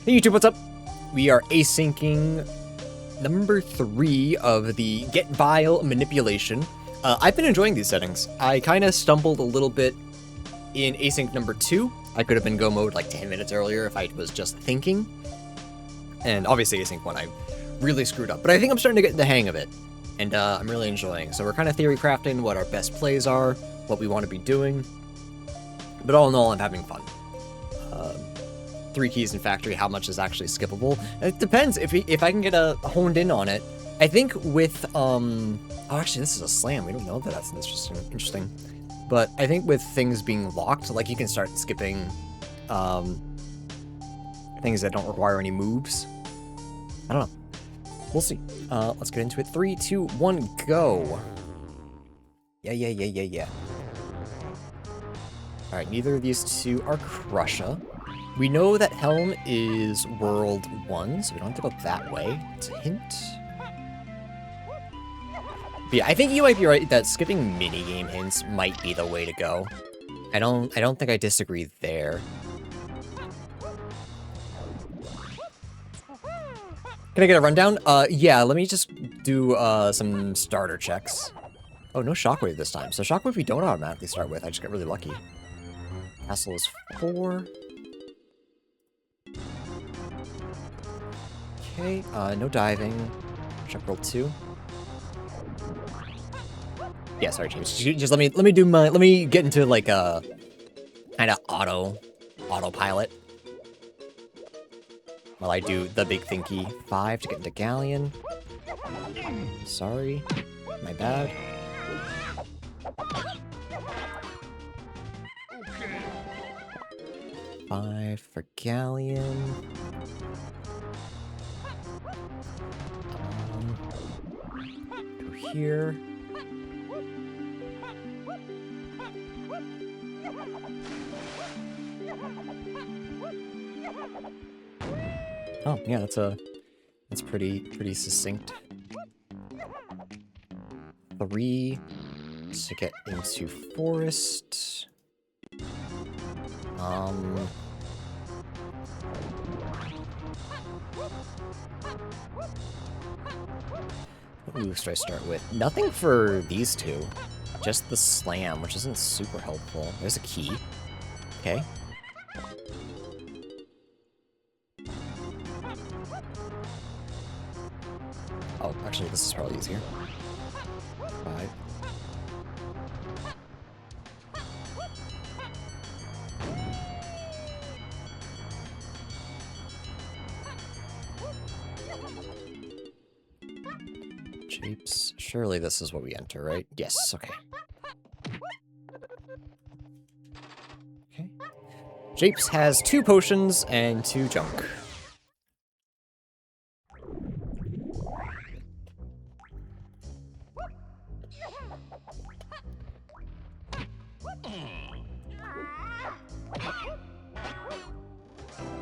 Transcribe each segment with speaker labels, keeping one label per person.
Speaker 1: Hey YouTube, what's up? We are asyncing number 3 of the Get Vial manipulation. I've been enjoying these settings. I kind of stumbled a little bit in async number 2. I could have been go mode like 10 minutes earlier if I was just thinking. And obviously async 1 I really screwed up, but I think I'm starting to get the hang of it. And I'm really enjoying. So we're kind of theory crafting what our best plays are, what we want to be doing. But all in all, I'm having fun. 3 keys in factory, how much is actually skippable? It depends if I can get honed in on it. I think with oh, actually this is a slam. We don't know that that's interesting. But I think with things being locked, like you can start skipping things that don't require any moves. I don't know. We'll see. Let's get into it. 3, 2, 1, go. Yeah. All right, neither of these two are Crusher. We know that Helm is World 1, so we don't have to go that way. It's a hint. But yeah, I think you might be right that skipping minigame hints might be the way to go. I don't think I disagree there. Can I get a rundown? Yeah, let me just do some starter checks. Oh, no Shockwave this time. So Shockwave we don't automatically start with. I just got really lucky. Castle is 4. Okay, no diving. Check roll 2. Yeah, sorry, James. Just let me get into like a kind of autopilot while I do the big thinky. 5 to get into Galleon. Sorry, my bad.
Speaker 2: Okay.
Speaker 1: 5 for Galleon. Go here. Oh yeah, that's pretty succinct. 3 to get into forest. What moves do I start with? Nothing for these two. Just the slam, which isn't super helpful. There's a key. Okay. Oh, actually, this is probably easier. 5. Japes. Surely this is what we enter, right? Yes, okay. Okay. Japes has 2 potions and 2 junk.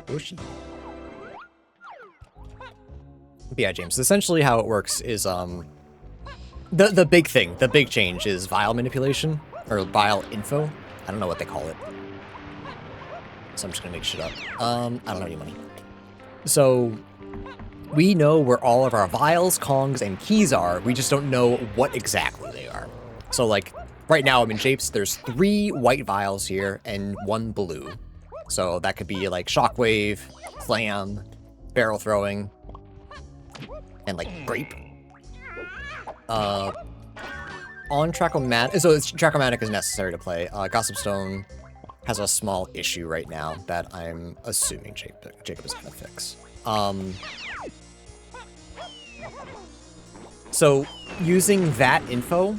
Speaker 1: Bushy. But yeah, James, essentially how it works is, the big thing, the big change is Vial manipulation, or Vial info. I don't know what they call it. So I'm just gonna make shit up. I don't have any money. So, we know where all of our Vials, Kongs, and keys are, we just don't know what exactly they are. So like, right now I'm in Japes, there's 3 white Vials here, and 1 blue. So that could be like Shockwave, Slam, Barrel Throwing, and like Grape. On Trachomatic, so Trachomatic is necessary to play. Gossip Stone has a small issue right now that I'm assuming Jacob is gonna fix. So using that info,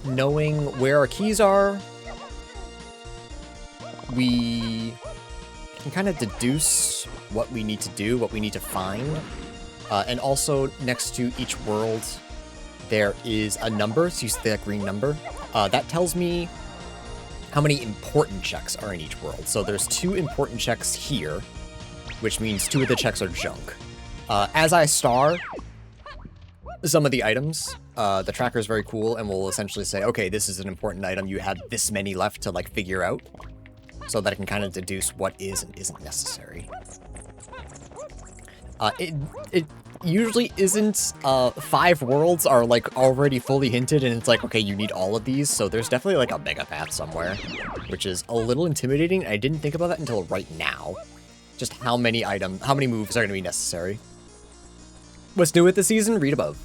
Speaker 1: knowing where our keys are, we can kind of deduce what we need to do, what we need to find. And also, next to each world, there is a number, so you see that green number. That tells me how many important checks are in each world. So there's 2 important checks here, which means 2 of the checks are junk. As I star some of the items, the tracker is very cool and will essentially say, okay, this is an important item, you have this many left to like figure out. So that I can kind of deduce what is and isn't necessary. It usually isn't. 5 worlds are like already fully hinted, and it's like, okay, you need all of these, so there's definitely like a mega path somewhere, which is a little intimidating. I didn't think about that until right now. Just how many moves are going to be necessary. What's new with the season? Read above.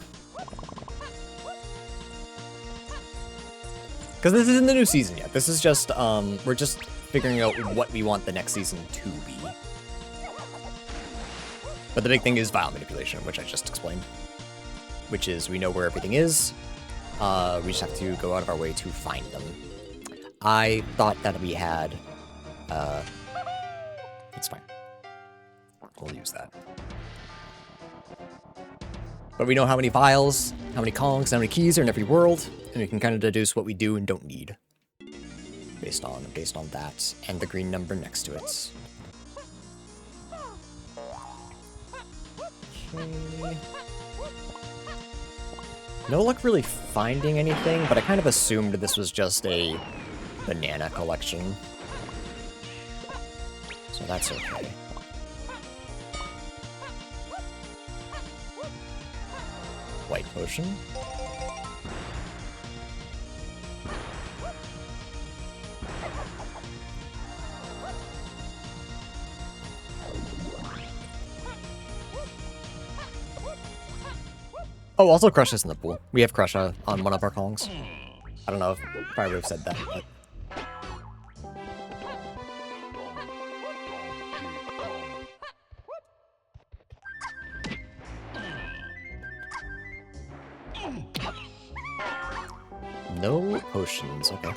Speaker 1: Because this isn't the new season yet. This is just, we're just figuring out what we want the next season to be. But the big thing is vial manipulation, which I just explained. Which is, we know where everything is. We just have to go out of our way to find them. I thought that we had, it's fine. We'll use that. But we know how many vials, how many Kongs, how many keys are in every world, and we can kind of deduce what we do and don't need. Based on that, and the green number next to it. Okay. No luck really finding anything, but I kind of assumed this was just a banana collection. So that's okay. White potion. Oh, also Crush is in the pool. We have Crush on one of our Kongs. I don't know if I would have said that, but... No potions, okay.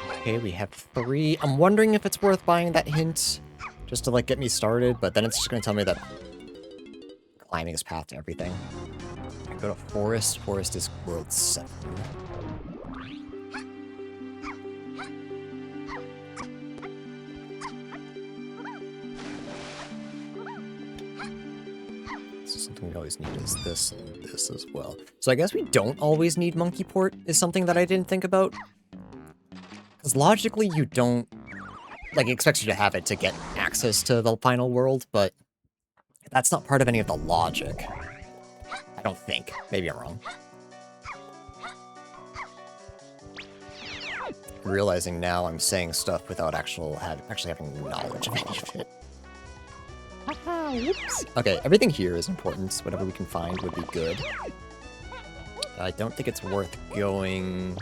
Speaker 1: Okay, we have 3. I'm wondering if it's worth buying that hint, just to, like, get me started, but then it's just gonna tell me that climbing is path to everything. I go to Forest. Forest is World 7. So something we always need is this and this as well. So I guess we don't always need Monkey Port, is something that I didn't think about. Because logically you don't... Like, it expects you to have it to get access to the final world, but that's not part of any of the logic. I don't think. Maybe I'm wrong. Realizing now I'm saying stuff without actually having knowledge of any of it. Whoops. Okay, everything here is important. Whatever we can find would be good. I don't think it's worth going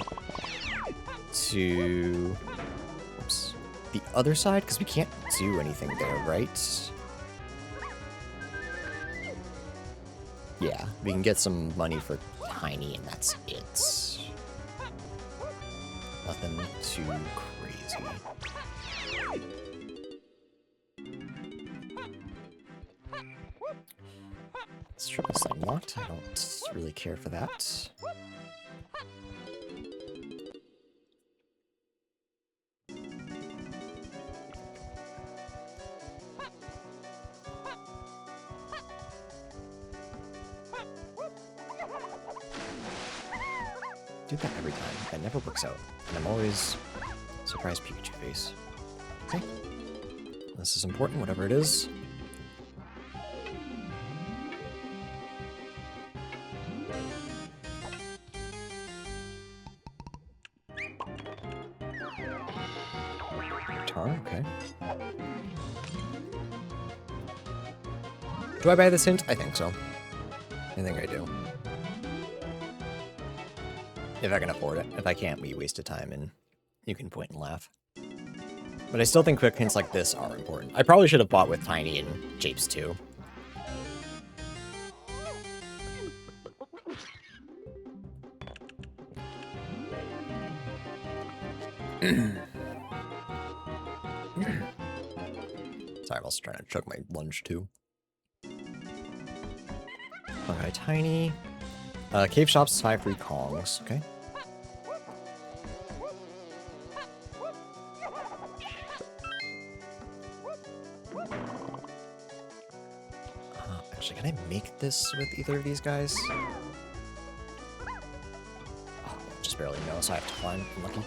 Speaker 1: to... Oops. The other side, because we can't do anything there, right? Yeah, we can get some money for Tiny, and that's it. Nothing too crazy. This triple sign locked. I don't really care for that. Do that every time. That never works out. And I'm always surprised Pikachu face. Okay. This is important, whatever it is. Guitar, okay. Do I buy this hint? I think so. I think I do. If I can afford it. If I can't, we wasted time and you can point and laugh. But I still think quick hints like this are important. I probably should have bought with Tiny and Japes too. Sorry, I was trying to chug my lunch too. Okay, Tiny. Cave shops, 5 free Kongs. Okay. Actually, can I make this with either of these guys? Oh, just barely know, so I have to climb. I'm lucky.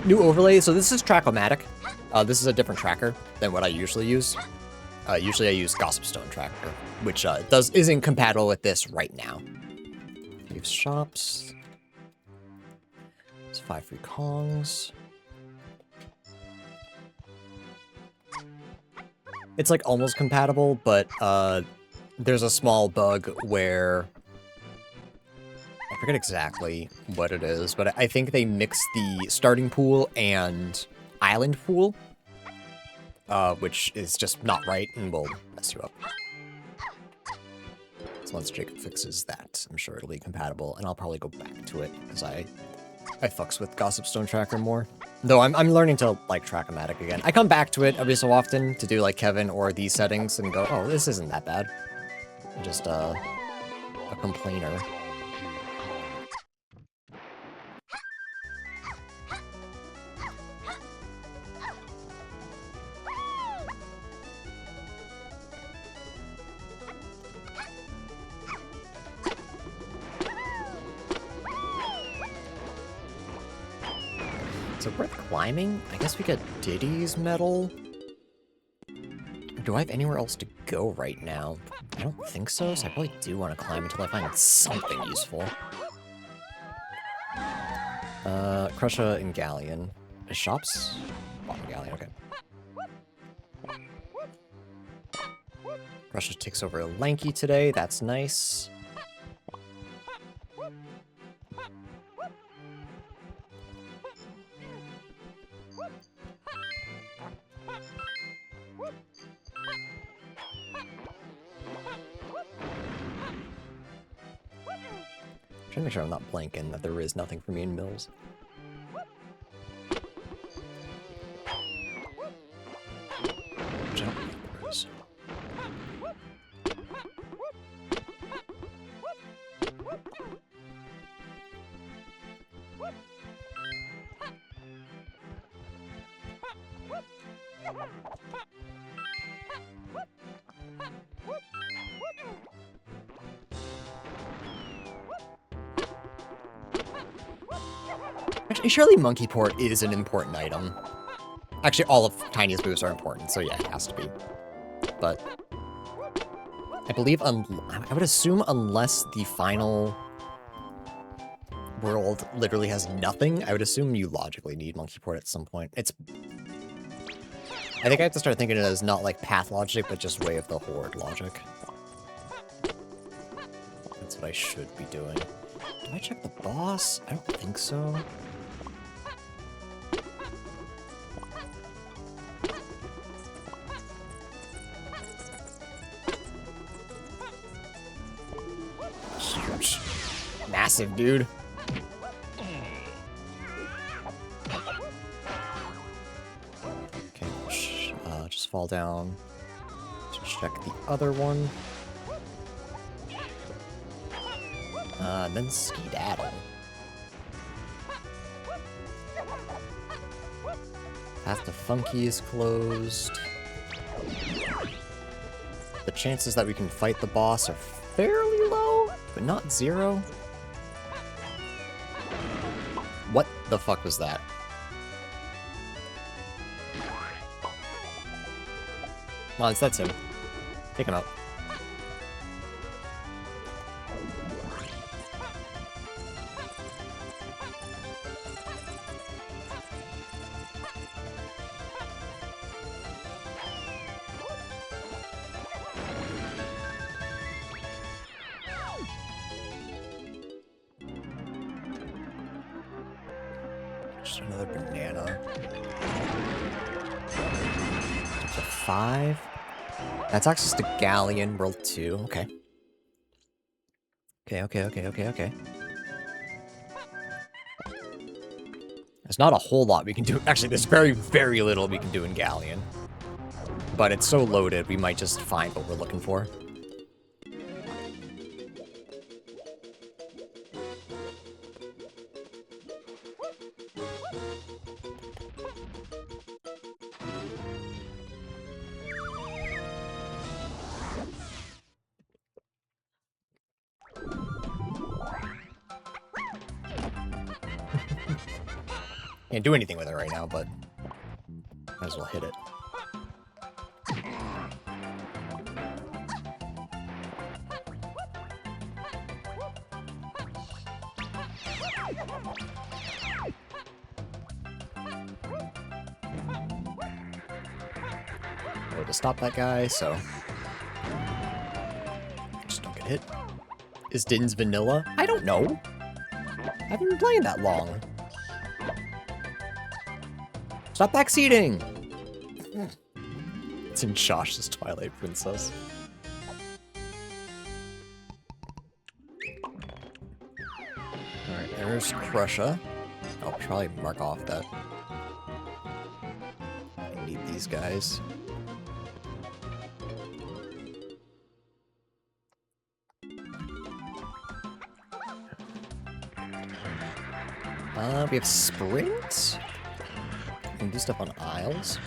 Speaker 1: New overlay. So this is Track-O-Matic. This is a different tracker than what I usually use. Usually I use Gossip Stone Tracker, which isn't compatible with this right now. Leave shops. It's 5 free Kongs. It's like almost compatible, but there's a small bug where I forget exactly what it is, but I think they mix the starting pool and island pool, which is just not right and will mess you up. So once Jacob fixes that, I'm sure it'll be compatible, and I'll probably go back to it because I fucks with Gossip Stone Tracker more. Though I'm learning to like Track-O-Matic again. I come back to it every so often to do like Kevin or these settings and go, oh, this isn't that bad. I'm just a complainer. So we're climbing? I guess we got Diddy's medal. Do I have anywhere else to go right now? I don't think so, so I probably do want to climb until I find something useful. Crusher and Galleon. Shops? Bottom Galleon, okay. Crusher takes over Lanky today, that's nice. Trying to make sure I'm not blanking that there is nothing for me in Mills. Which I don't think there is. Actually, surely Monkey Port is an important item. Actually, all of Tiny's moves are important, so yeah, it has to be. But I believe, I would assume unless the final world literally has nothing, I would assume you logically need Monkey Port at some point. I think I have to start thinking of it as not like path logic, but just way of the horde logic. That's what I should be doing. Do I check the boss? I don't think so. Huge. Massive, dude. Okay, just fall down. Let's check the other one. And then skedaddle. Path to Funky is closed. The chances that we can fight the boss are fairly low, but not zero. What the fuck was that? Come on, that's him. Take him out. Just another banana. Up to 5. That's access to Galleon, World 2. Okay. Okay. There's not a whole lot we can do. Actually, there's very, very little we can do in Galleon. But it's so loaded, we might just find what we're looking for. Can't do anything with it right now, but might as well hit it. Way to stop that guy, so just don't get hit. Is Din's vanilla? I don't know. I haven't been playing that long. Stop backseating! It's in Josh's Twilight Princess. Alright, there's Crusha. I'll probably mark off that. I need these guys. We have Sprint. We can do stuff on aisles.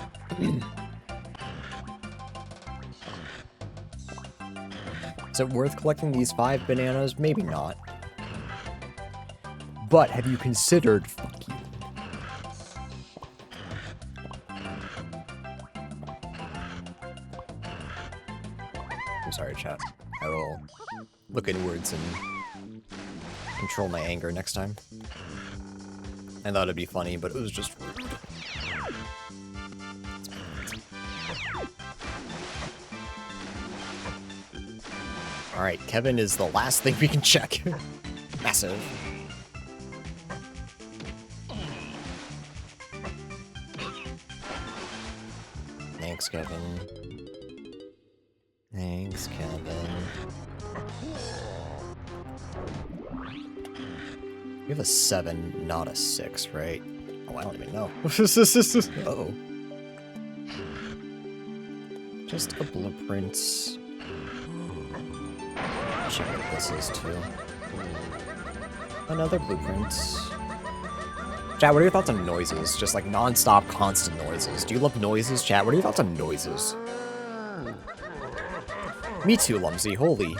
Speaker 1: Is it worth collecting these 5 bananas? Maybe not. But have you considered... Fuck you. I'm sorry, chat. I will look inwards and control my anger next time. I thought it'd be funny, but it was just rude. Alright, Kevin is the last thing we can check. Massive. Thanks, Kevin. Thanks, Kevin. We have a 7, not a 6, right? Oh, I don't even know. Uh-oh. Just a blueprint. Check what this is, too. Another blueprint. Chat, what are your thoughts on noises? Just like non-stop, constant noises. Do you love noises, chat? What are your thoughts on noises? Me too, Lumsy. Holy.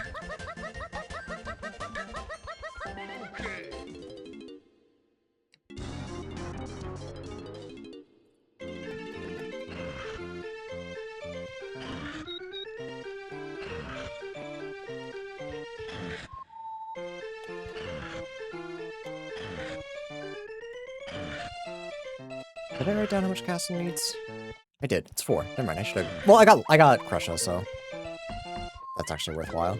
Speaker 1: Did I write down how much castle needs? I did. It's 4. Never mind. I should have. Well, I got Crusha, so that's actually worthwhile.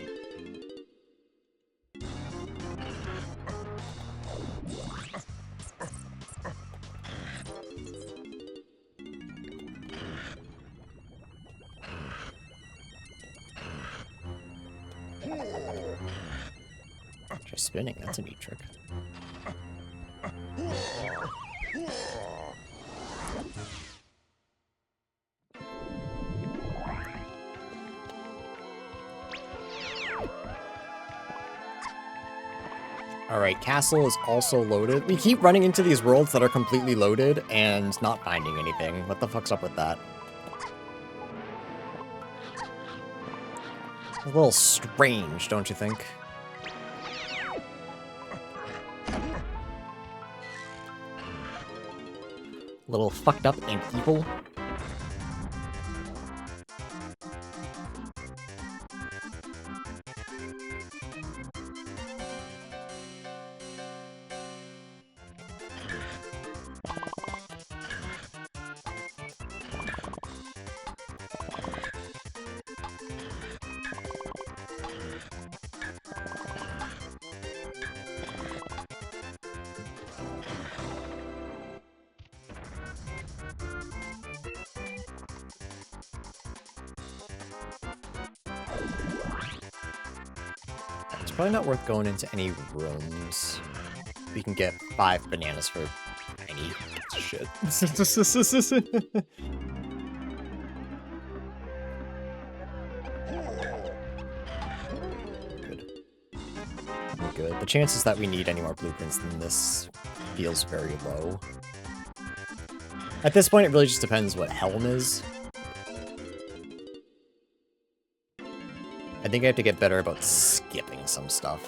Speaker 1: Try spinning. That's a neat trick. Alright, castle is also loaded. We keep running into these worlds that are completely loaded and not finding anything. What the fuck's up with that? A little strange, don't you think? A little fucked up and evil. Probably not worth going into any rooms. We can get 5 bananas for tiny shit. Good. Good. The chances that we need any more blueprints than this feels very low. At this point, it really just depends what Helm is. I think I have to get better about skipping some stuff.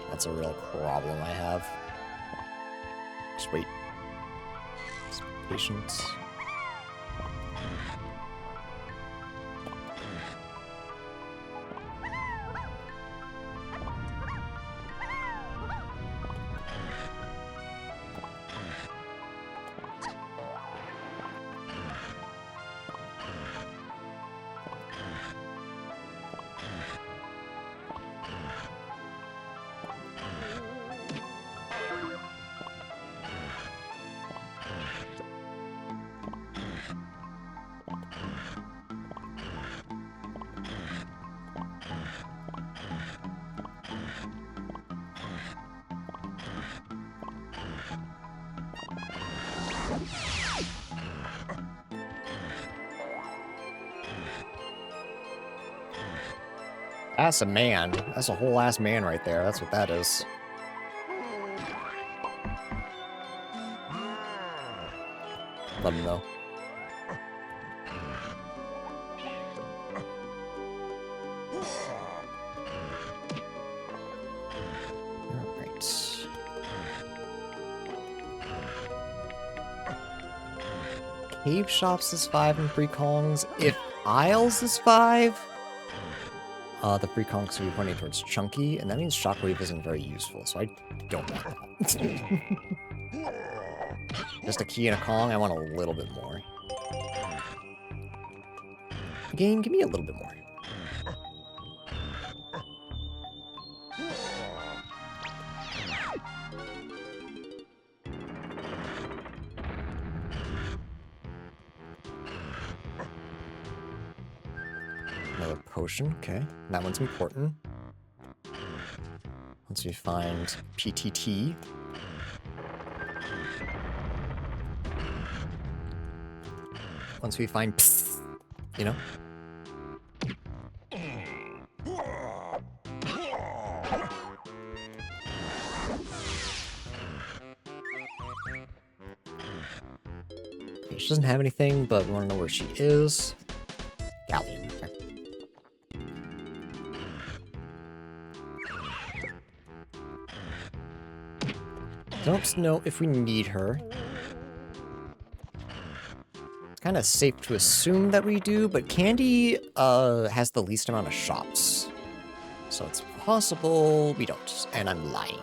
Speaker 1: That's a real problem I have. Just wait. Patience. That's a man. That's a whole ass man right there. That's what that is. Let him know. Alright. Cave Shops is 5 and free Kongs. If Isles is 5, the free Kongs will be pointing towards Chunky, and that means Shockwave isn't very useful, so I don't want that. Just a key and a Kong, I want a little bit more. Game, give me a little bit more. Another potion, okay. That one's important. Once we find PTT. Once we find psst, you know? Okay, she doesn't have anything, but we want to know where she is. Galleon. Okay. Don't know if we need her. It's kind of safe to assume that we do, but Candy has the least amount of shops. So it's possible we don't, and I'm lying.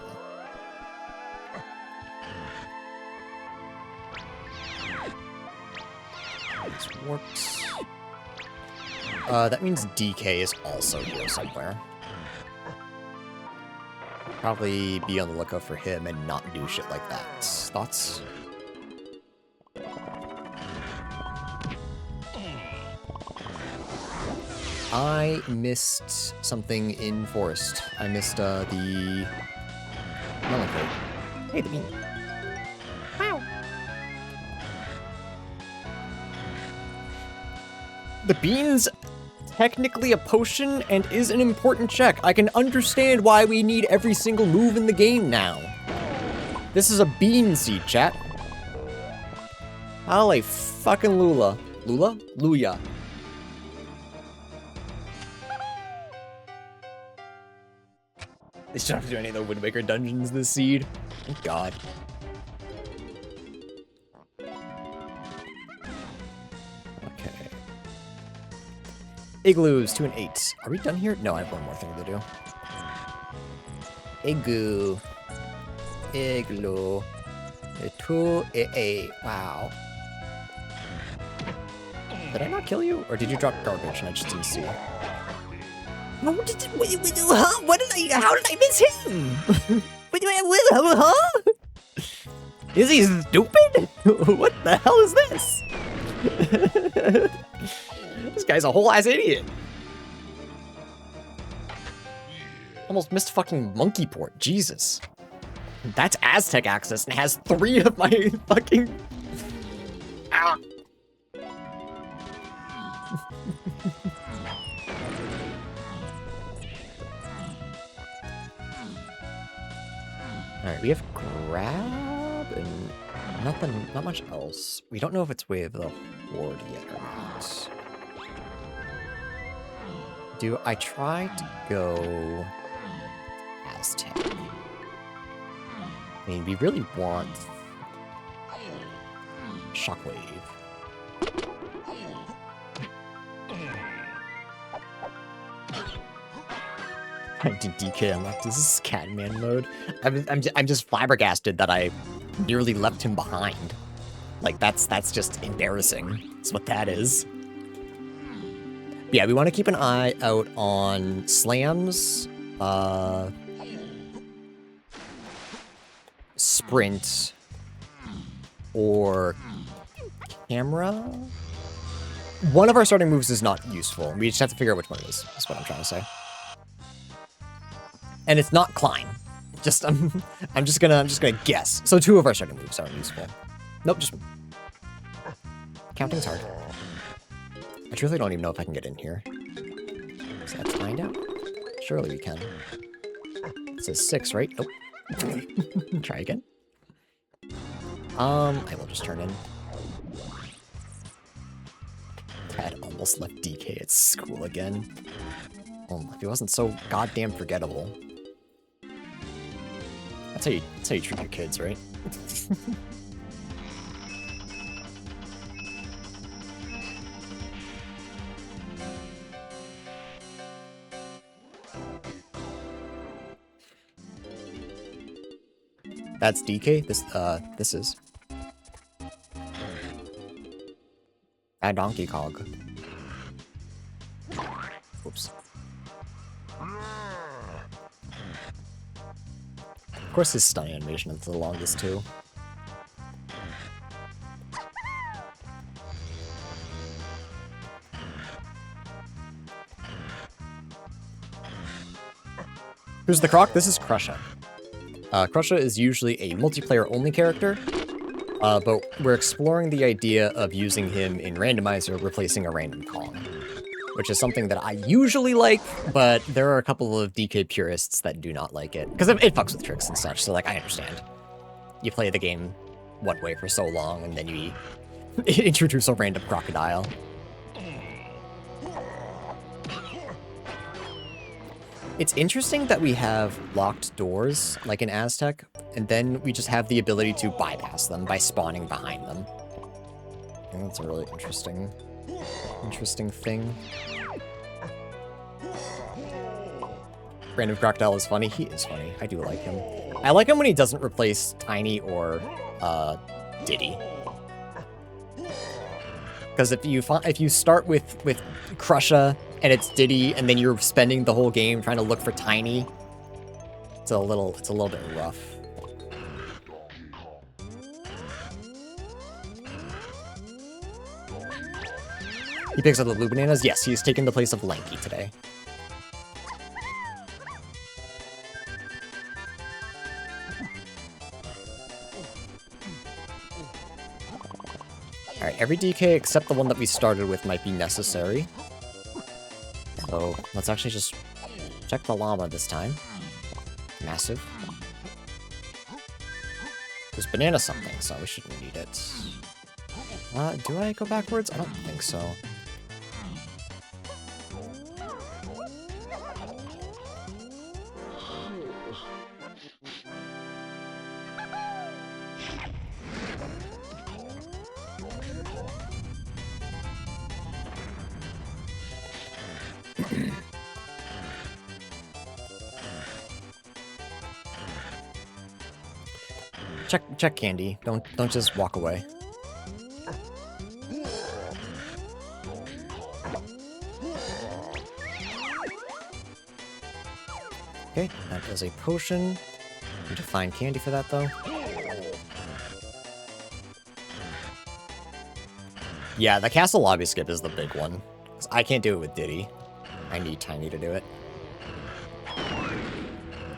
Speaker 1: This works. That means DK is also here somewhere. Probably be on the lookout for him and not do shit like that. Thoughts? I missed something in Forest. I missed the melon crate. Hey, the bean. Wow. The bean's technically a potion and is an important check. I can understand why we need every single move in the game now. This is a bean seed, chat. Holy fucking Lula. Lula? Luya. They should have to do any of the Wind Waker dungeons this seed. Thank God. Okay. Igloos, 2 and 8. Are we done here? No, I have one more thing to do. Igloo. Igloo. 2 and 8. Wow. Did I not kill you? Or did you drop garbage and I just didn't see? What did how did I miss him? Huh? Is he stupid? What the hell is this? This guy's a whole ass idiot. Almost missed fucking monkey port. Jesus. That's Aztec access and has 3 of my fucking... Ah. Alright, we have grab and not much else. We don't know if it's Way of the Horde yet or not. Do I try to go Aztec? I mean, we really want Shockwave. I did DK unlock. This is Catman mode. I'm just flabbergasted that I nearly left him behind. Like, that's just embarrassing. That's what that is. Yeah, we want to keep an eye out on slams, sprint, or camera. One of our starting moves is not useful. We just have to figure out which one it is. That's what I'm trying to say. And it's not climb. Just I'm just gonna guess. So 2 of our starting moves aren't useful. Nope, just counting's hard. I truly don't even know if I can get in here. So let's find out. Surely we can. It says 6, right? Oh. Try again. I will just turn in. Ted almost left DK at school again. Oh, if he wasn't so goddamn forgettable. That's how you treat your kids, right? That's DK? This is. Donkey Kong. Oops. Of course his stun animation is the longest too. Who's the Croc? This is Crusha. Crusha is usually a multiplayer-only character, but we're exploring the idea of using him in Randomizer, replacing a random Kong, which is something that I usually like, but there are a couple of DK purists that do not like it, because it fucks with tricks and such, so, like, I understand. You play the game one way for so long, and then you introduce a random crocodile. It's interesting that we have locked doors, like in Aztec, and then we just have the ability to bypass them by spawning behind them. I think that's a really interesting thing. Random Crocodile is funny. He is funny. I do like him. I like him when he doesn't replace Tiny or Diddy. Because if you start with Crusha and it's Diddy, and then you're spending the whole game trying to look for Tiny, it's a little bit rough. He picks up the blue bananas. Yes, he's taken the place of Lanky today. Alright, every DK except the one that we started with might be necessary. So let's actually just check the llama this time. Massive. There's banana something, so we shouldn't need it. Do I go backwards? I don't think so. Check candy. Don't just walk away. Okay, that is a potion. Need to find candy for that though. Yeah, the castle lobby skip is the big one. 'Cause I can't do it with Diddy. I need Tiny to do it.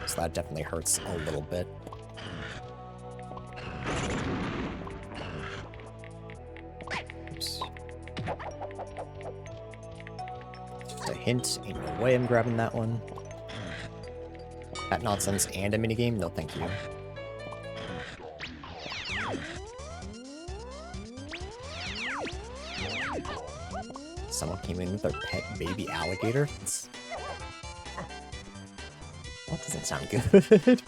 Speaker 1: So that definitely hurts a little bit. Oops. Just a hint, ain't no way I'm grabbing that one. That nonsense and a minigame? No, thank you. Someone came in with their pet baby alligator? That doesn't sound good.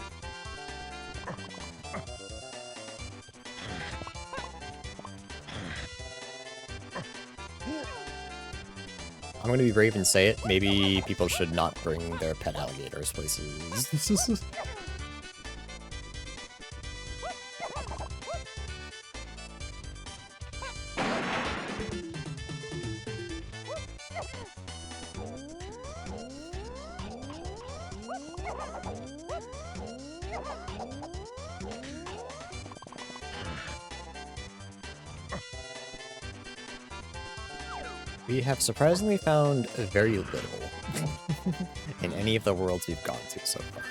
Speaker 1: I'm gonna be brave and say it. Maybe people should not bring their pet alligators places. We have surprisingly found very little in any of the worlds we've gone to so far.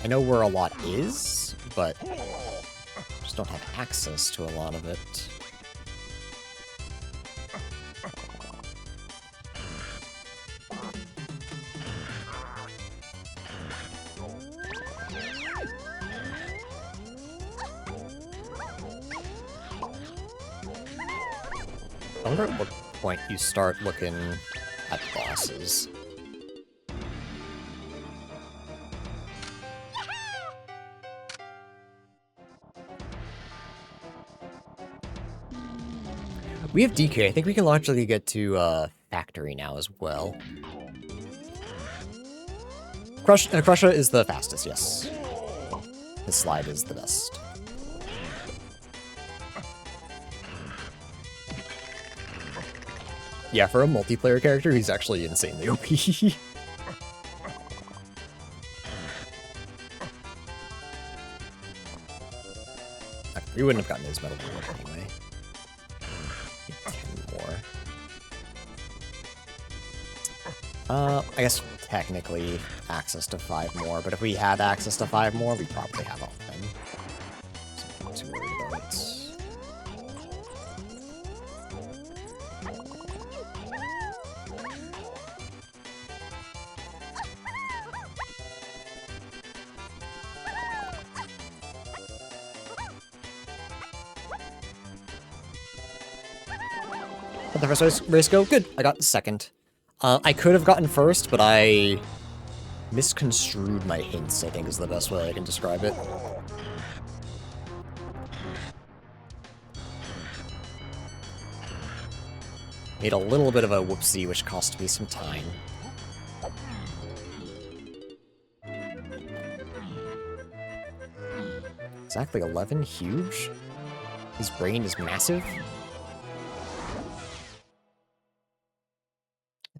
Speaker 1: I know where a lot is, but just don't have access to a lot of it. I wonder at what point you start looking at bosses. We have DK. I think we can logically get to Factory now as well. Crusher is the fastest, yes. His slide is the best. Yeah, for a multiplayer character, he's actually insanely OP. We wouldn't have gotten his metal bullet anyway. 10 more. I guess technically access to 5 more, but if we had access to 5 more, we'd probably have all of them. So I'm not too worried about it. How'd the first race go? Good. I got second. I could have gotten first, but I misconstrued my hints, I think is the best way I can describe it. Made a little bit of a whoopsie, which cost me some time. Exactly 11? Huge? His brain is massive?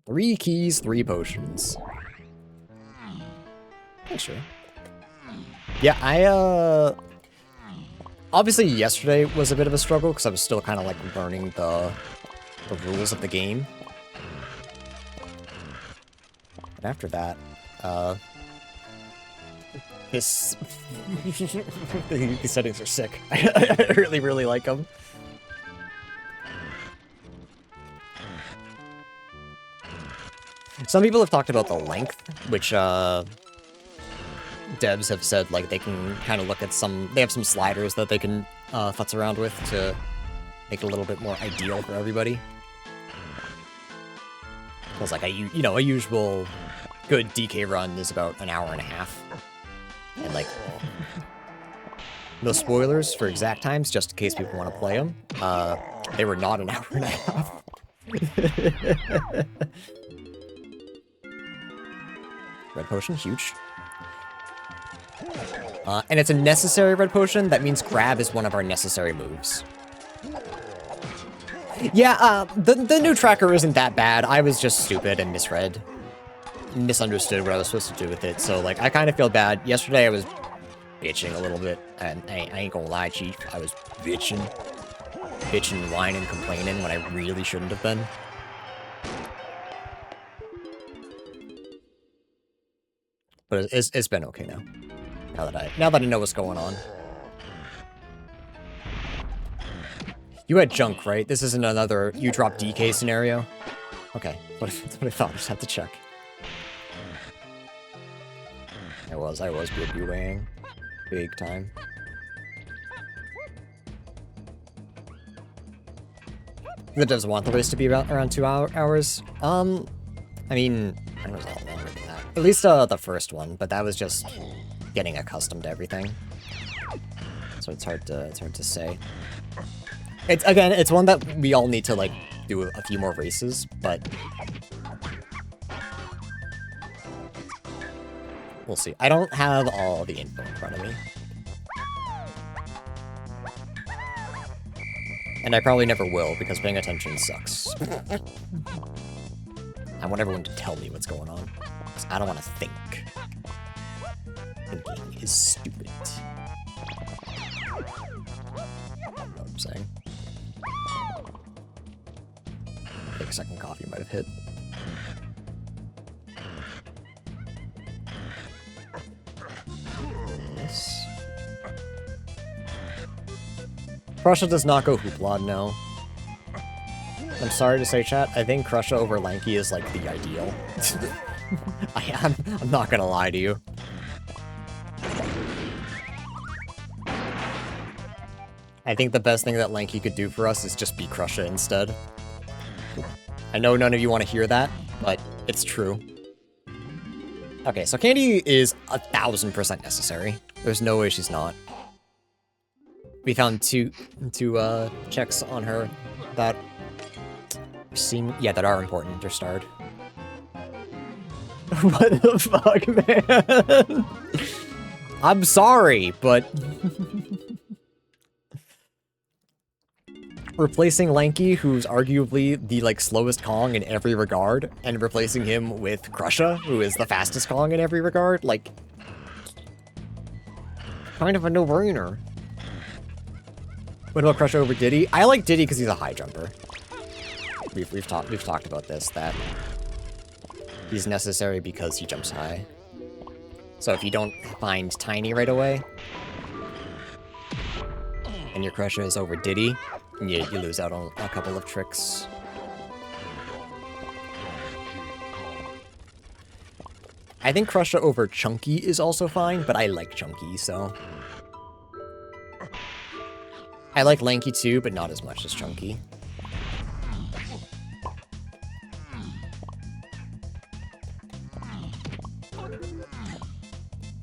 Speaker 1: 3 keys, 3 potions. Sure. Yeah, obviously yesterday was a bit of a struggle, because I was still kind of like learning the rules of the game. And after that, these settings are sick. I really, really like them. Some people have talked about the length, which devs have said like they can kind of look at they have some sliders that they can futz around with to make it a little bit more ideal for everybody. Because like a usual good DK run is about an hour and a half, and like no spoilers for exact times, just in case people want to play them. They were not an hour and a half. Red potion, huge. And it's a necessary red potion. That means grab is one of our necessary moves. Yeah, the new tracker isn't that bad. I was just stupid and misunderstood what I was supposed to do with it. So, like, I kind of feel bad. Yesterday I was bitching a little bit, and I ain't gonna lie, Chief. I was bitching, whining, complaining when I really shouldn't have been. But it's been okay now. Now that I know what's going on. You had junk, right? This isn't another you drop DK scenario? Okay, that's what I thought. I just have to check. I was weighing big time. The devs want the race to be around 2 hours. I mean, it was a lot longer than that. At least the first one, but that was just getting accustomed to everything. So it's hard to say. It's one that we all need to, like, do a few more races, but... We'll see. I don't have all the info in front of me. And I probably never will, because paying attention sucks. I want everyone to tell me what's going on, because I don't want to think. Thinking is stupid. I don't know what I'm saying. I think a second coffee might have hit. Yes. Crusha does not go Hoopla, no. I'm sorry to say, chat, I think Crusha over Lanky is, like, the ideal. I'm not gonna lie to you. I think the best thing that Lanky could do for us is just be Crusha instead. I know none of you want to hear that, but it's true. Okay, so Candy is 1000% necessary. There's no way she's not. We found two checks on her that seem, yeah, that are important. They're starred. What the fuck, man? I'm sorry, but replacing Lanky, who's arguably the, like, slowest Kong in every regard, and replacing him with Crusha, who is the fastest Kong in every regard, like, kind of a no-brainer. What about Crusha over Diddy? I like Diddy because he's a high jumper. We've talked about this, that he's necessary because he jumps high. So if you don't find Tiny right away, and your Crusha is over Diddy, you lose out on a couple of tricks. I think Crusha over Chunky is also fine, but I like Chunky, so... I like Lanky too, but not as much as Chunky.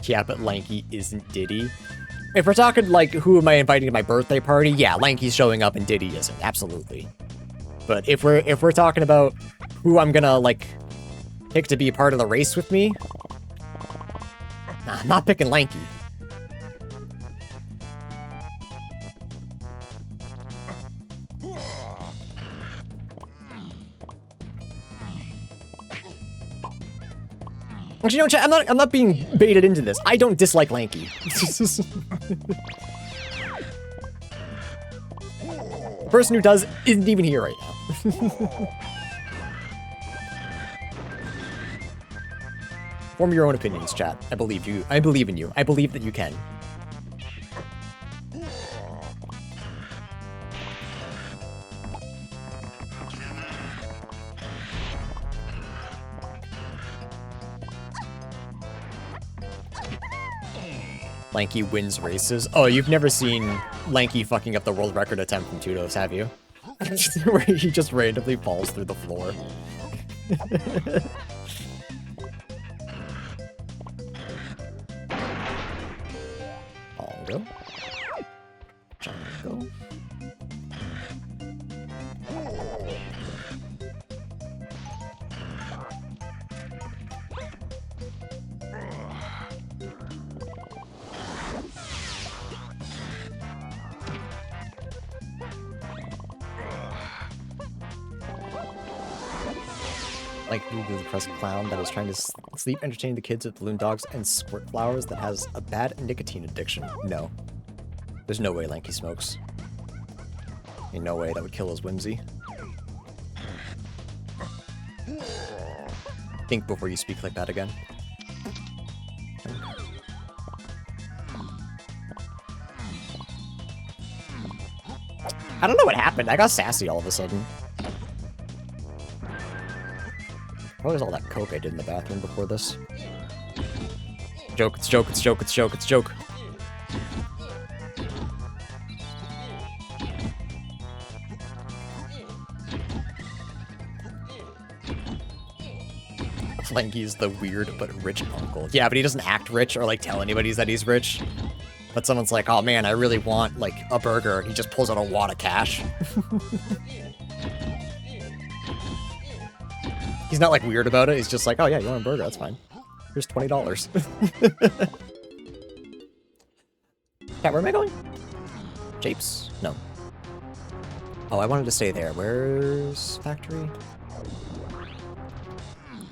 Speaker 1: Yeah, but Lanky isn't Diddy. If we're talking, like, who am I inviting to my birthday party? Yeah, Lanky's showing up and Diddy isn't. Absolutely. But if we're talking about who I'm gonna, like, pick to be a part of the race with me, nah, I'm not picking Lanky. But you know, chat, I'm not being baited into this. I don't dislike Lanky. The person who does isn't even here right now. Form your own opinions, chat. I believe you. I believe in you. I believe that you can. Lanky wins races. Oh, you've never seen Lanky fucking up the world record attempt from Tudos, have you? Where he just randomly falls through the floor. Bongo. Jungo. Like the depressed clown that is trying to sleep, entertain the kids with balloon dogs and squirt flowers that has a bad nicotine addiction. No. There's no way Lanky smokes. Ain't no way that would kill his whimsy. Think before you speak like that again. I don't know what happened. I got sassy all of a sudden. What was all that coke I did in the bathroom before this? Joke, it's joke, it's joke, it's joke, it's joke. Lanky's the weird but rich uncle. Yeah, but he doesn't act rich or like tell anybody that he's rich. But someone's like, oh man, I really want, like, a burger. He just pulls out a wad of cash. He's not, like, weird about it. He's just like, oh yeah, you want a burger? That's fine. Here's $20. Cat, where am I going? Japes? No. Oh, I wanted to stay there. Where's factory?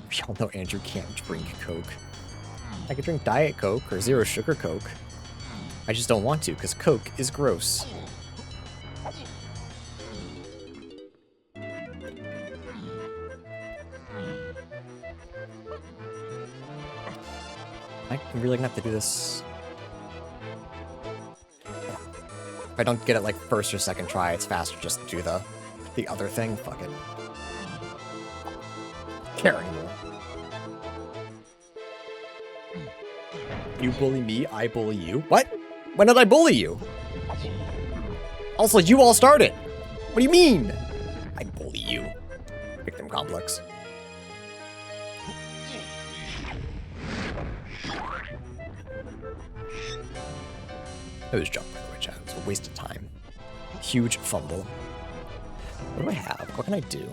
Speaker 1: We all know Andrew can't drink Coke. I could drink Diet Coke or Zero Sugar Coke. I just don't want to, because Coke is gross. I'm really gonna have to do this. If I don't get it like first or second try, it's faster just to do the other thing. Fuck it. Care anymore. You bully me, I bully you. What? When did I bully you? Also, you all started. What do you mean? I bully you. Victim complex. It was jump, by the way, chat. It was a waste of time. Huge fumble. What do I have? What can I do?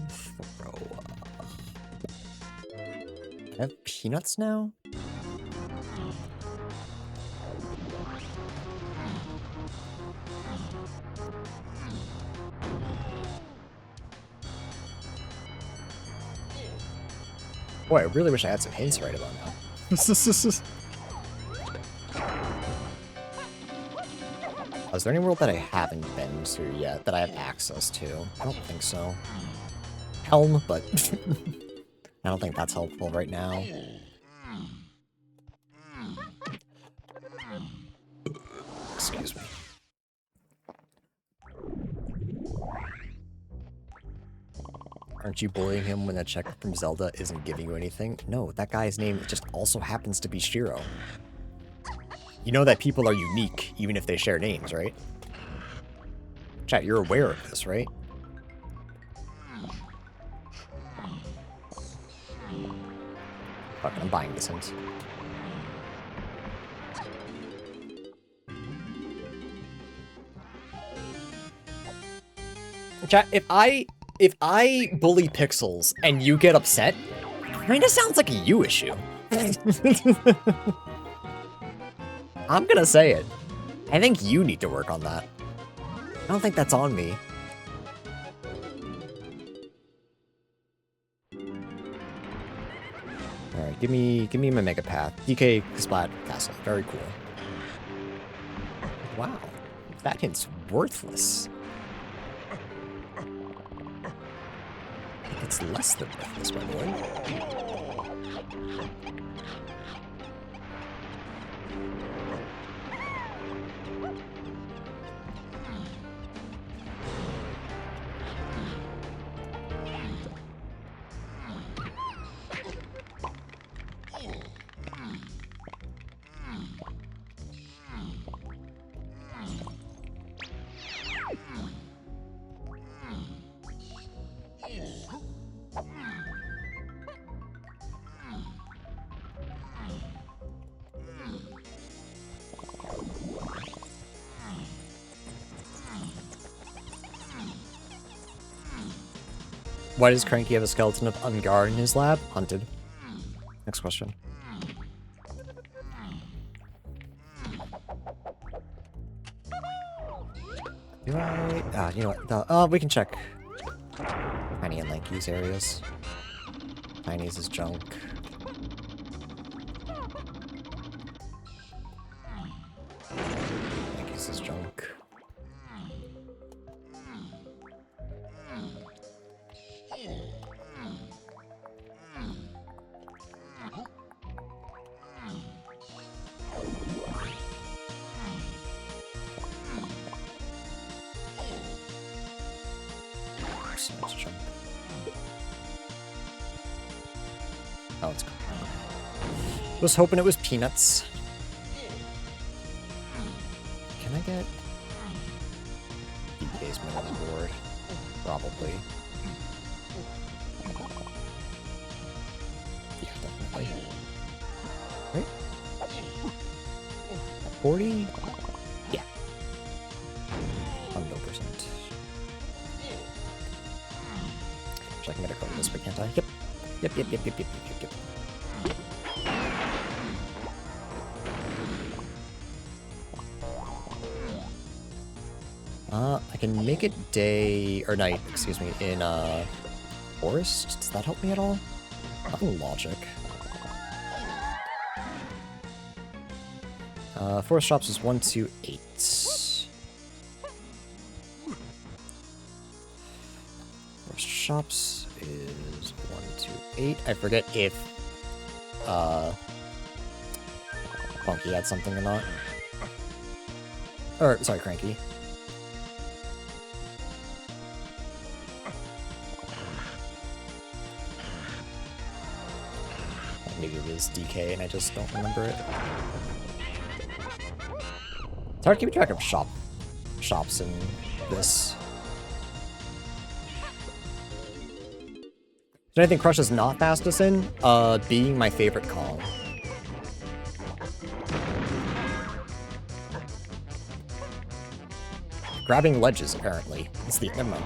Speaker 1: Throw. I have peanuts now? Boy, I really wish I had some hints right about now. Is there any world that I haven't been to yet that I have access to? I don't think so. Helm, but I don't think that's helpful right now. Excuse me. Aren't you bullying him when that check from Zelda isn't giving you anything? No, that guy's name just also happens to be Shiro. You know that people are unique, even if they share names, right? Chat, you're aware of this, right? Fuck, I'm buying this hint. Chat, if I bully Pixels and you get upset, it kinda sounds like a you issue. I'm gonna say it. I think you need to work on that. I don't think that's on me. Alright, give me my Mega Path. DK Splat Castle. Very cool. Wow. That hint's worthless. It's less than worthless, by the way. Why does Cranky have a skeleton of Ungar in his lab? Hunted. Next question. Do I... you know what? We can check Tiny and Lanky's areas. Tiny's is junk. Lanky's is junk. Oh, it's cool. Was hoping it was peanuts. Can I get DK's middle board? Probably. Yeah, definitely. Right? 40? Yeah. 100%. I can get a code this way, can't I? Yep. Yep. I can make it day, or night, excuse me, in, forest? Does that help me at all? Nothing logic. Forest shops is 1, 2, 8. Forest shops is 1, 2, 8. I forget if, Funky had something or not. Or, sorry, Cranky. Maybe it was DK and I just don't remember it. It's hard to keep track of shops in this. Is there anything Crush is not fastest in? Being my favorite Kong. Grabbing ledges, apparently. It's the never mind.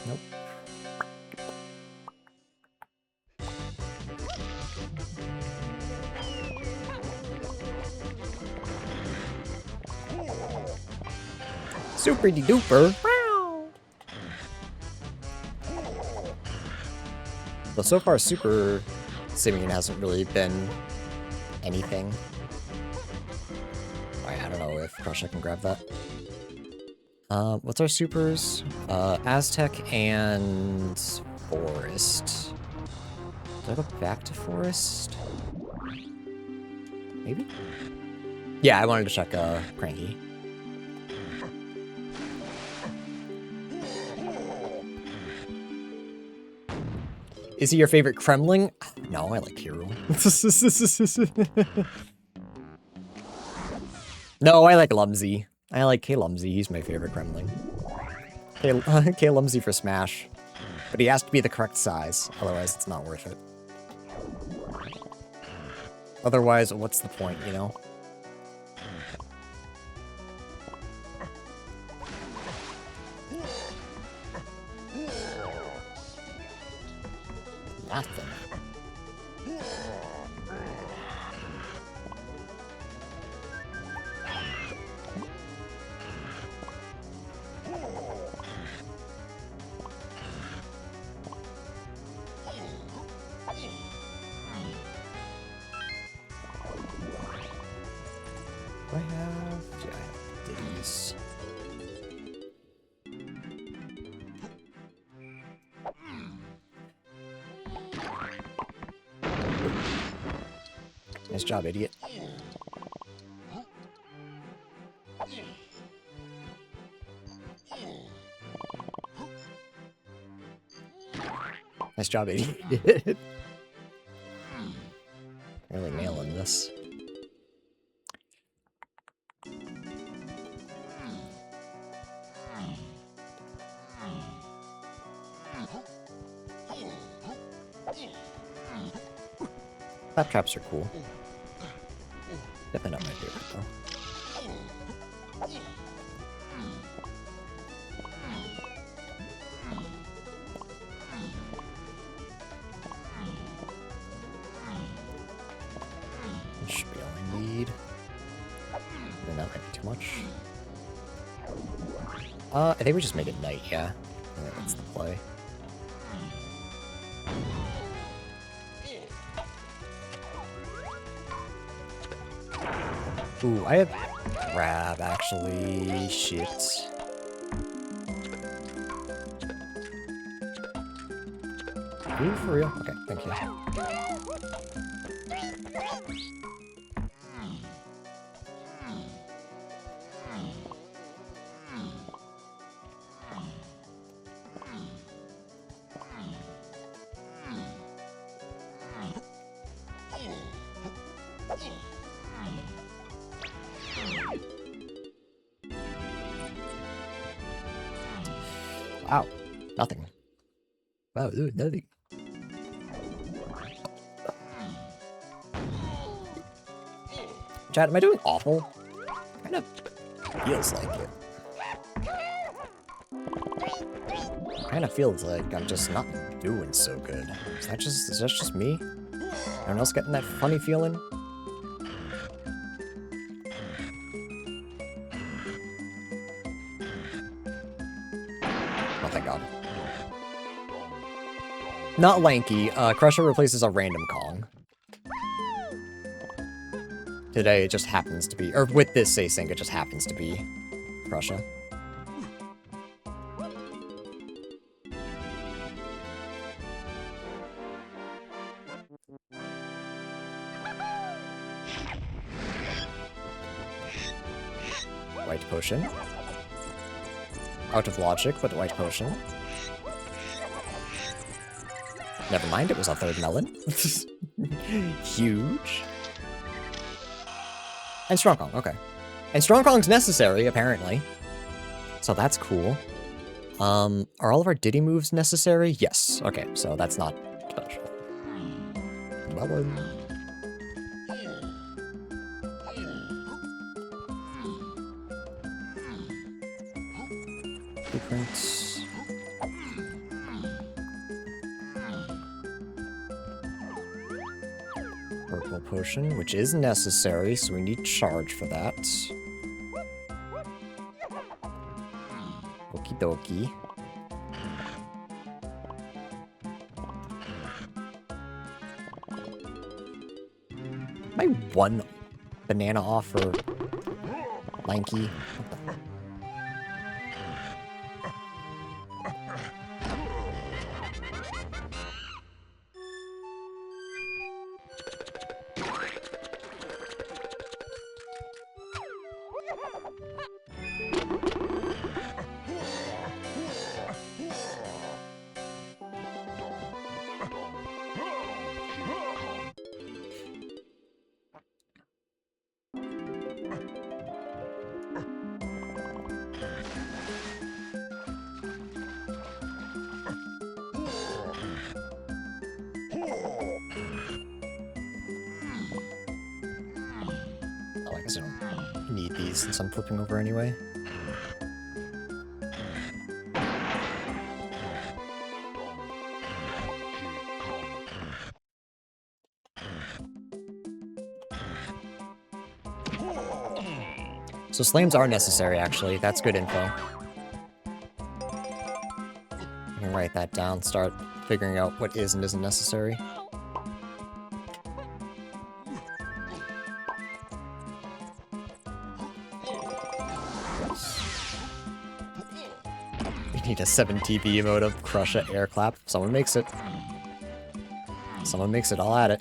Speaker 1: Nope. Super duper. But so far, Super Simeon hasn't really been anything. I don't know if Crush I can grab that. What's our supers? Aztec and Forest. Did I go back to Forest? Maybe? Yeah, I wanted to check Cranky. Is he your favorite Kremling? No, I like Hero. No, I like Lumsy. I like K-Lumsy. He's my favorite Kremling. K-Lumsy for Smash. But he has to be the correct size. Otherwise, it's not worth it. Otherwise, what's the point, you know? Nothing. Do I have? Yeah, I have ditties. Nice job, idiot. Nice job, idiot. Really nailing this. Clap traps are cool. Definitely not my favorite though. Should be all I need. And that might be too much. I think we just make it night, yeah. I think that's the play. Ooh, I have grab, actually. Shit. Ooh, for real? Okay, thank you. Wow, nothing. Wow, nothing. Chat, am I doing awful? Kind of feels like it. Kind of feels like I'm just not doing so good. Is that just me? Anyone else getting that funny feeling? Oh, thank God. Not lanky. Crusher replaces a random Kong. Today it just happens to be, or with this async, it just happens to be Crusher. White potion. Out of logic, but white potion. Never mind, it was a third melon. Huge. And Strong Kong, okay. And Strong Kong's necessary, apparently. So that's cool. Are all of our Diddy moves necessary? Yes. Okay, so that's not special. Melon. Blueprints. Purple potion, which is necessary, so we need charge for that. Okie dokie. Am I one banana off for lanky? Need these since I'm flipping over anyway. So slams are necessary, actually. That's good info. I can write that down, start figuring out what is and isn't necessary. Need a 7 TP emote of Crush a air clap. Someone makes it. Someone makes it, I'll add it.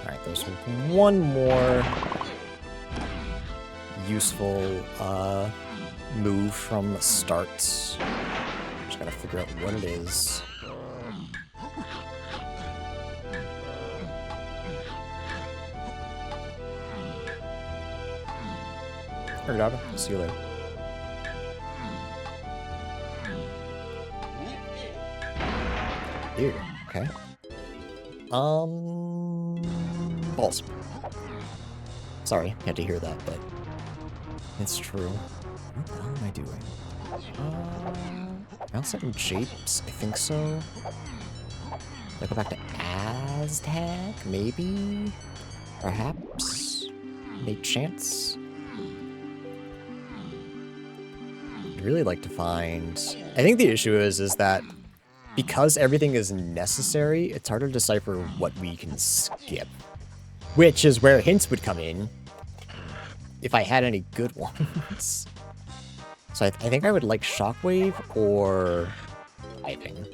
Speaker 1: Alright, there's one more useful move from the start. Just gotta figure out what it is. See you later. Ew, okay. Balls. Sorry, had to hear that, but it's true. What the hell am I doing? Outside in Japes? I think so. Do I go back to Aztec? Maybe? Perhaps? May chance? I'd really like to find... I think the issue is that because everything is necessary, it's harder to decipher what we can skip. Which is where hints would come in, if I had any good ones. So I think I would like Shockwave or Typing.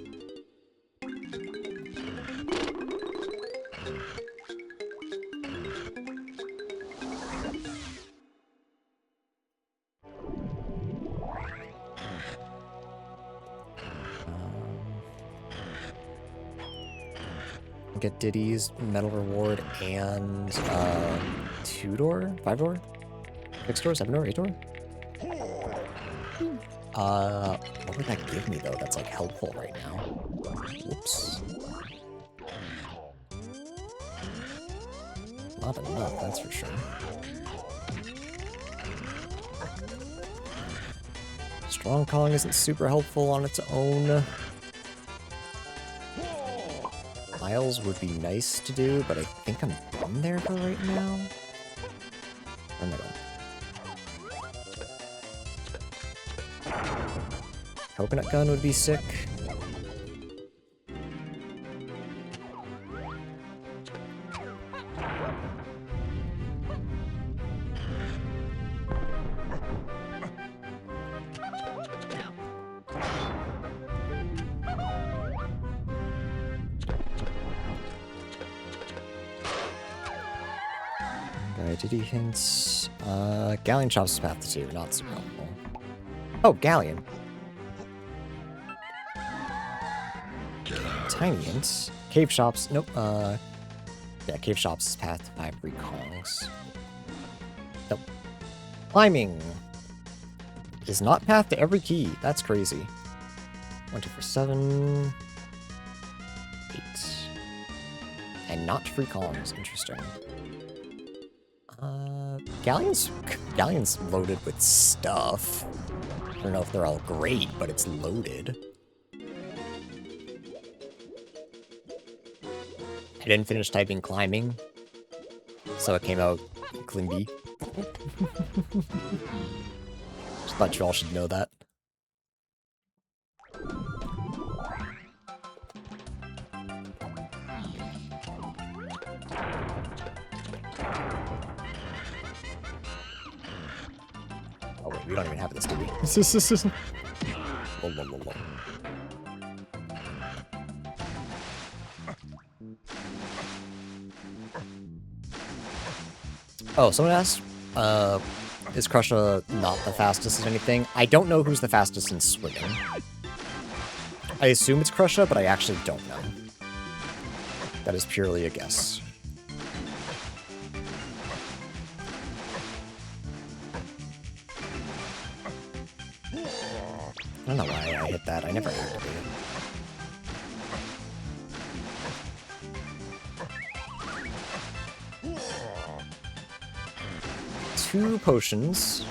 Speaker 1: Get Diddy's Metal Reward and 2-door? 5-door? 6-door? 7-door? 8-door? What would that give me, though, that's, like, helpful right now? Whoops. Not enough, that's for sure. Strong calling isn't super helpful on its own. Miles would be nice to do, but I think I'm done there for right now. Where am I going? Coconut gun would be sick. Identity hints. Galleon chops path to 2, not super helpful. Oh, Galleon. Tiny hints. Cave shops. Nope. Yeah, cave shops is path to 5 recongs. Nope. Climbing is not path to every key. That's crazy. 1, 2, 4, 7, 8, and not free columns. Interesting. Galleon's loaded with stuff. I don't know if they're all great, but it's loaded. I didn't finish typing climbing, so it came out Climby. Just thought you all should know that. Oh wait, we don't even have this, do we? Oh, someone asked, is Crusher not the fastest at anything? I don't know who's the fastest in swimming. I assume it's Crusher, but I actually don't know. That is purely a guess. I don't know why I hit that. I never activated it. Two potions.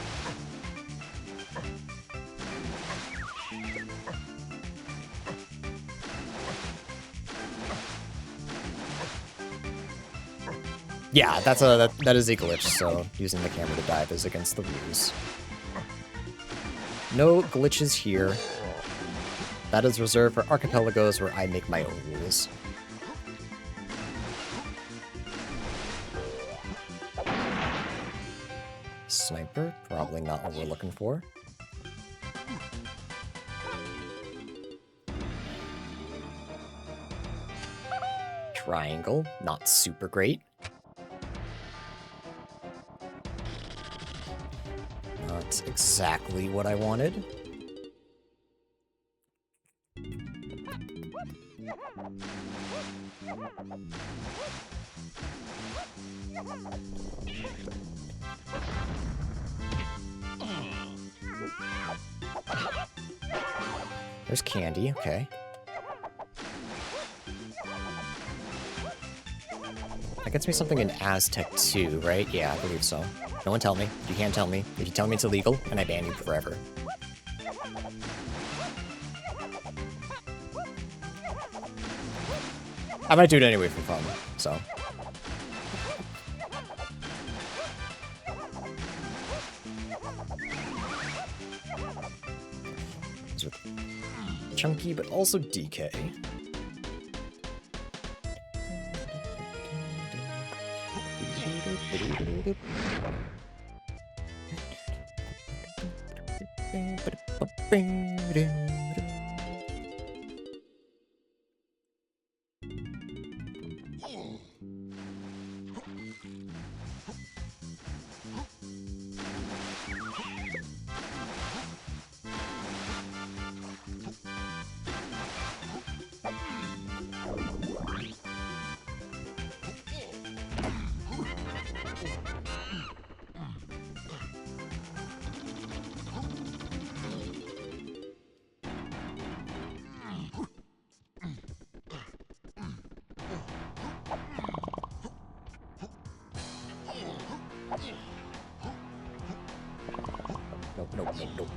Speaker 1: Yeah, that is a glitch, so using the camera to dive is against the rules. No glitches here. That is reserved for archipelagos where I make my own rules. Sniper, probably not what we're looking for. Triangle, not super great. Not exactly what I wanted. There's candy, okay. That gets me something in Aztec too, right? Yeah, I believe so. No one tell me. You can't tell me. If you tell me it's illegal, and I ban you forever. I might do it anyway for fun, so. Chunky, but also DK. Nope, nope, nope.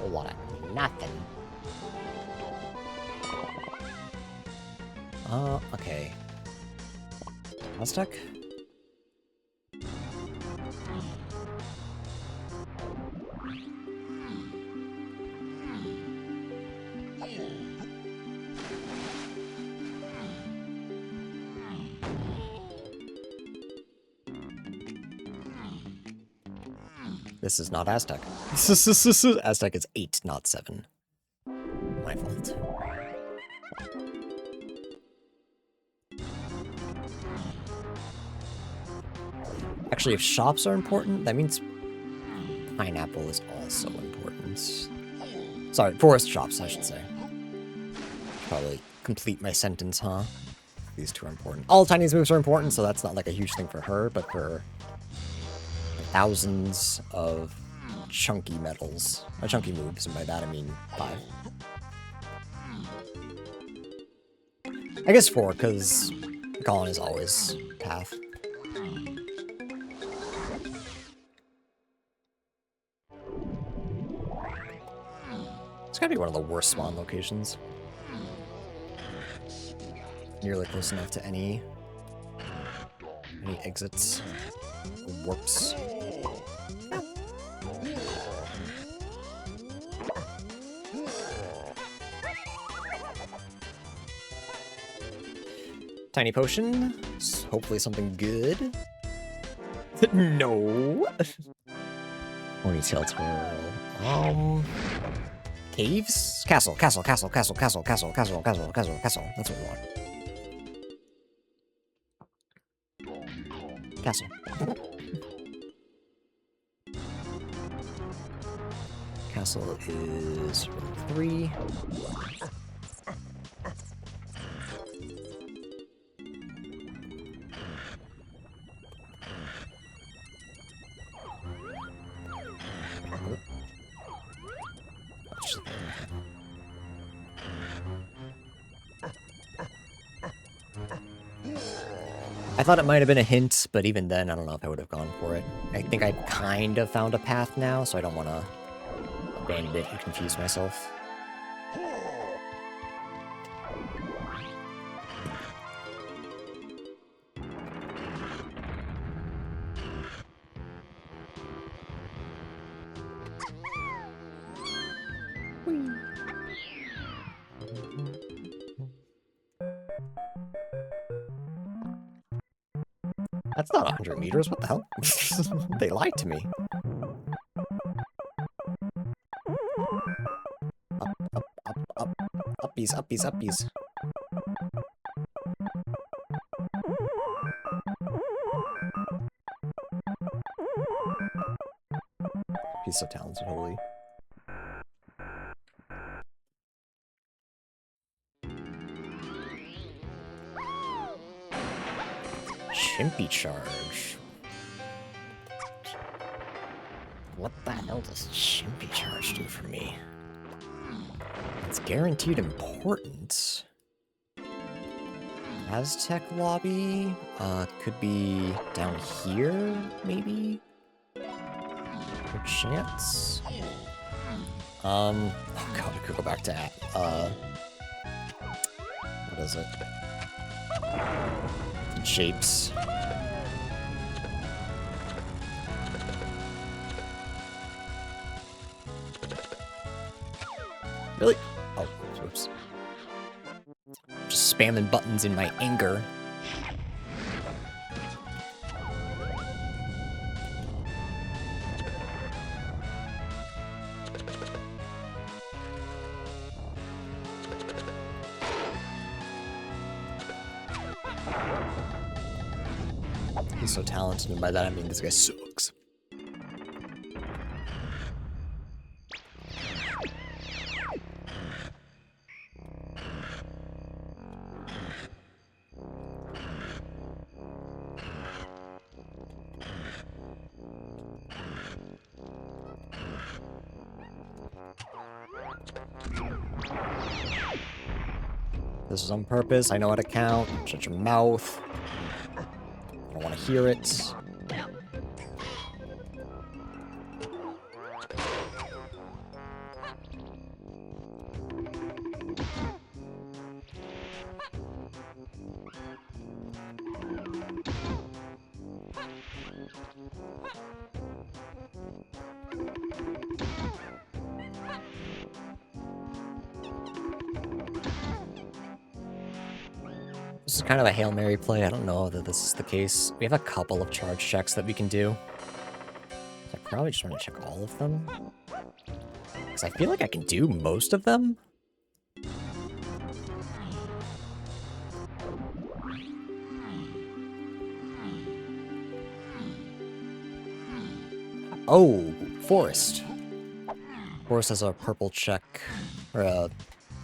Speaker 1: A lot of nothing. Okay. Aztec? This is not Aztec. Aztec is 8, not 7. My fault. Actually, if shops are important, that means pineapple is also important. Sorry, forest shops, I should say. Probably complete my sentence, huh? These two are important. All Tiny's moves are important, so that's not like a huge thing for her, but for thousands of chunky metals, chunky moves, and by that I mean 5. I guess 4, because Colin is always path. It's gotta be one of the worst spawn locations. Nearly close enough to any exits, warps. Tiny potion, hopefully something good. No. Ponytail twirl. Caves? Castle. That's what we want. Castle. Castle is 3. I thought it might have been a hint, but even then, I don't know if I would have gone for it. I think I kind of found a path now, so I don't want to abandon it and confuse myself. That's not 100 meters, what the hell? They lied to me. Up. Uppies. He's so talented, holy. Chimpy charge. What the hell does Chimpy charge do for me? It's guaranteed important. Aztec lobby? Could be down here, maybe? Per chance? Oh god, I could go back to what is it? Shapes. Really? Oh, whoops. Just spamming buttons in my anger. He's so talented, and by that I mean this guy sucks. This is on purpose. I know how to count. Shut your mouth. I don't want to hear it. This is kind of a Hail Mary play. I don't know that this is the case. We have a couple of charge checks that we can do. So I probably just want to check all of them. Because I feel like I can do most of them. Oh, Forest. Forest has a purple check, or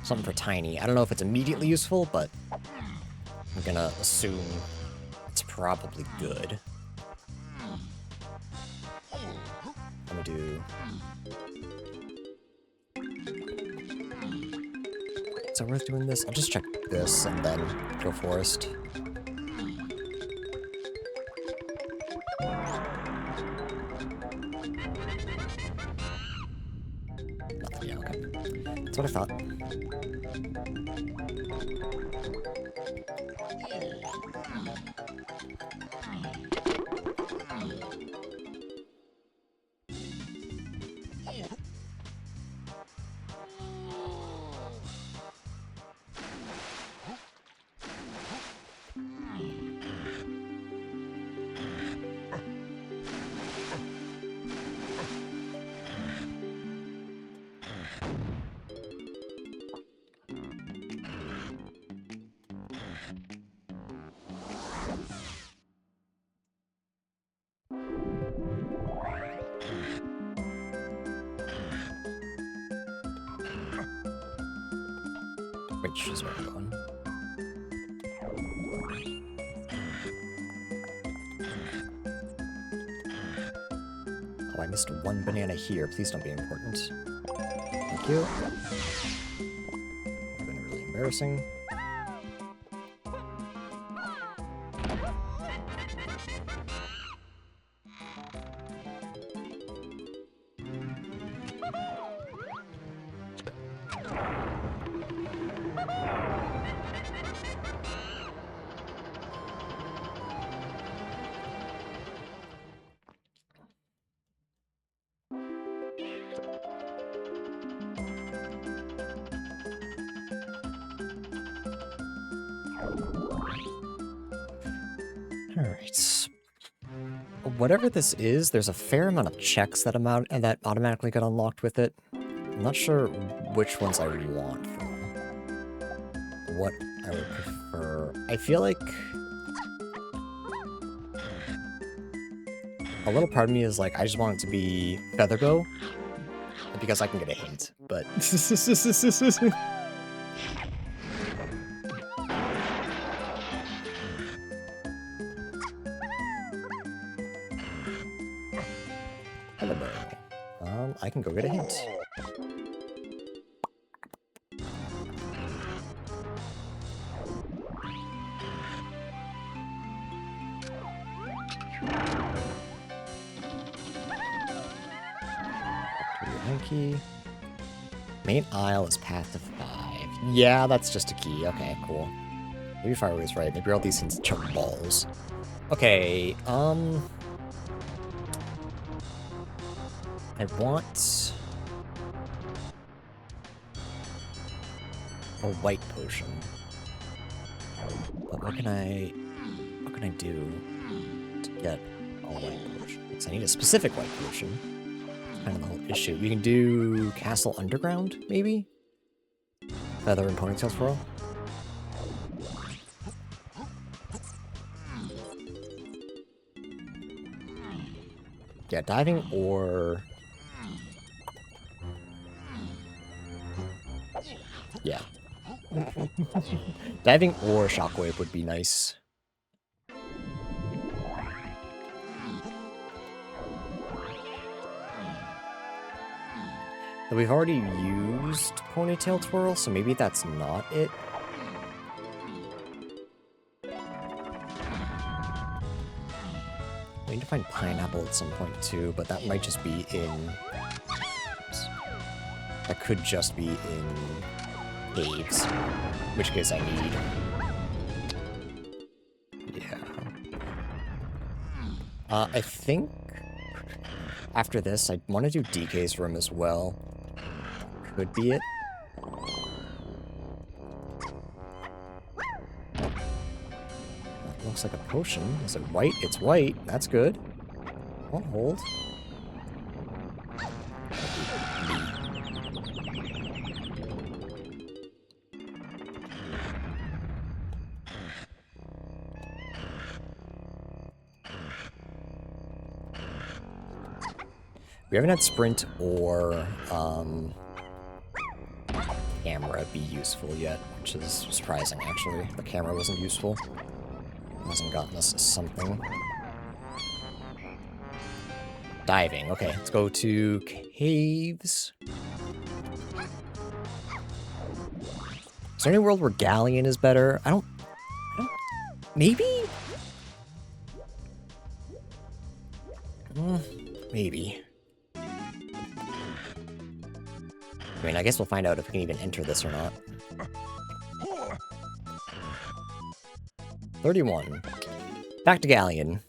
Speaker 1: something for tiny. I don't know if it's immediately useful, but I'm gonna assume it's probably good. I'm gonna do... Is it worth doing this? I'll just check this and then go Forest. Nothing, yeah, okay. That's what I thought. Which is where I'm going. Oh, I missed one banana here. Please don't be important. Thank you. It's been really embarrassing. Alright. Whatever this is, there's a fair amount of checks that automatically get unlocked with it. I'm not sure which ones I want, though. What I would prefer. I feel like a little part of me is like, I just want it to be Featherbow, because I can get a hint, but... Featherbow. I can go get a hint. Key. Main aisle is path to 5. Yeah, that's just a key. Okay, cool. Maybe Fireway's right. Maybe all these things chuck balls. Okay, I want a white potion. But what can I do to get a white potion? Because I need a specific white potion. Kind of the whole issue. We can do Castle Underground, maybe? Feather and Ponytail Twirl? Yeah, diving or... Yeah. Diving or Shockwave would be nice. But we've already used Ponytail Twirl, so maybe that's not it. We need to find Pineapple at some point too, but that might just be in... Oops. That could just be in Caves, in which case I need... Yeah. I think after this, I want to do DK's room as well. Could be it. That looks like a potion. Is it white? It's white. That's good. Won't hold. We haven't had sprint or camera be useful yet, which is surprising actually. The camera wasn't useful. It hasn't gotten us something. Diving. Okay, let's go to caves. Is there any world where Galleon is better? I don't maybe? Maybe. I mean, I guess we'll find out if we can even enter this or not. 31. Back to Galleon.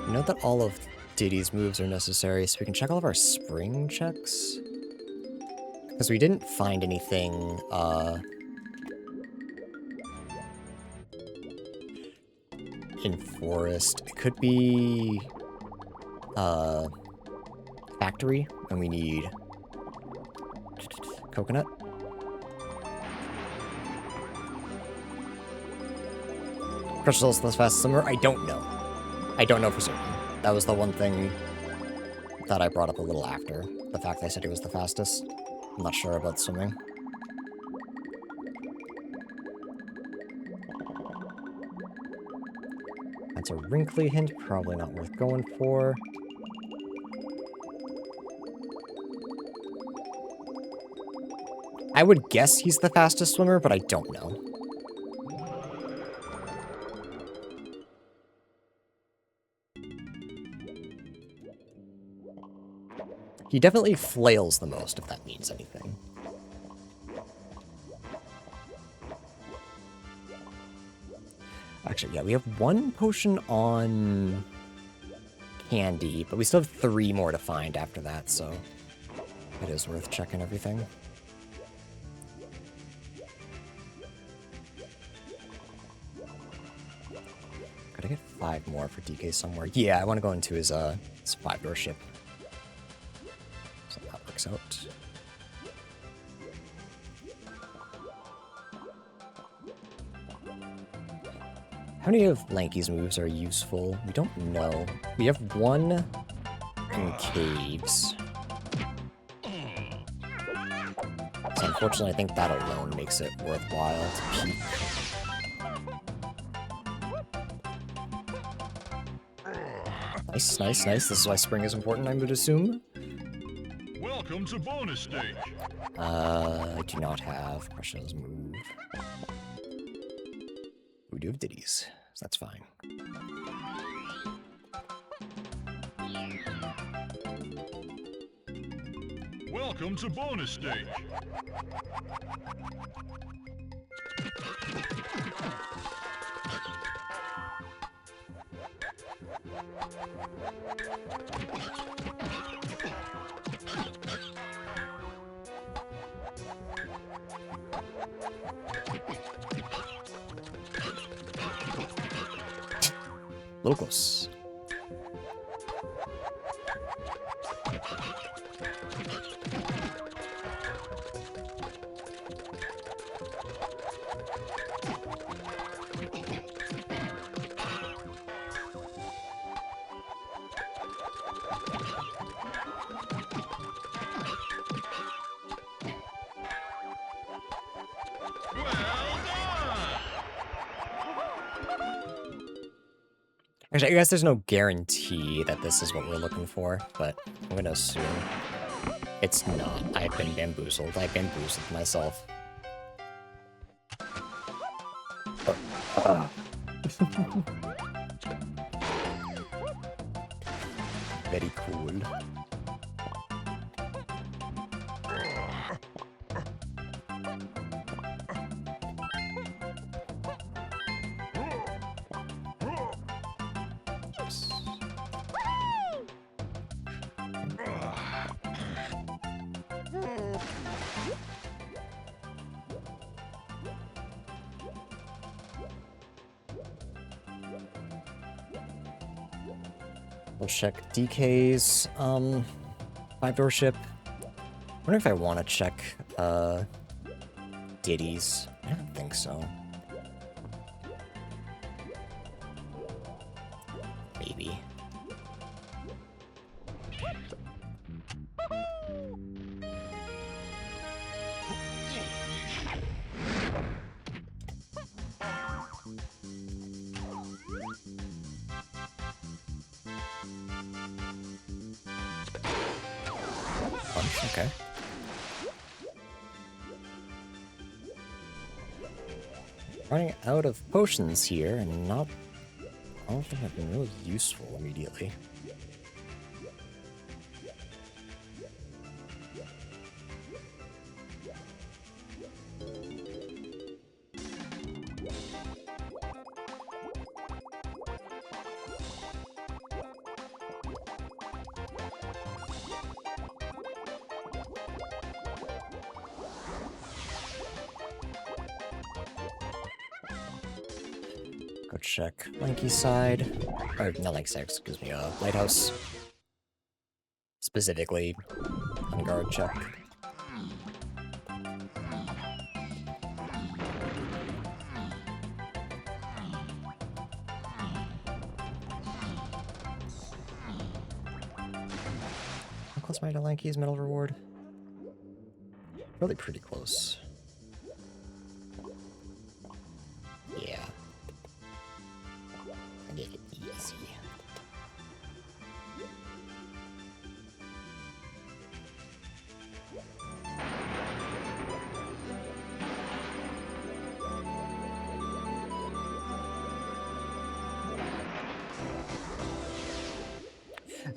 Speaker 1: I know that all of Diddy's moves are necessary, so we can check all of our spring checks. Because we didn't find anything, in forest. It could be, factory, and we need coconut. Crystal's the fastest swimmer? I don't know. I don't know for certain. That was the one thing that I brought up a little after. The fact they said he was the fastest. I'm not sure about swimming. That's a wrinkly hint, probably not worth going for. I would guess he's the fastest swimmer, but I don't know. He definitely flails the most, if that means anything. Actually, yeah, we have one potion on Candy, but we still have 3 more to find after that, so it is worth checking everything. Gotta get 5 more for DK somewhere. Yeah, I want to go into his 5-door ship. So that works out. How many of Lanky's moves are useful? We don't know. We have 1 in caves. So unfortunately, I think that alone makes it worthwhile to keep. Nice, nice, nice. This is why spring is important, I would assume.
Speaker 2: Welcome to bonus stage.
Speaker 1: I do not have Crusher's move. We do have Diddy's, so that's fine.
Speaker 2: Welcome to bonus stage.
Speaker 1: Little close. Actually, I guess there's no guarantee that this is what we're looking for, but I'm gonna assume it's not. I've been bamboozled. I bamboozled myself. Very cool. We'll check DK's 5-door ship. I wonder if I want to check Diddy's. I don't think so. Maybe. Okay. Running out of potions here, and not... I don't think I've been really useful immediately. Go check Lanky side. Or, not Lanky side, excuse me, Lighthouse. Specifically, on guard check. How close am I to Lanky's medal reward? Really pretty close. Yeah. I get it easy.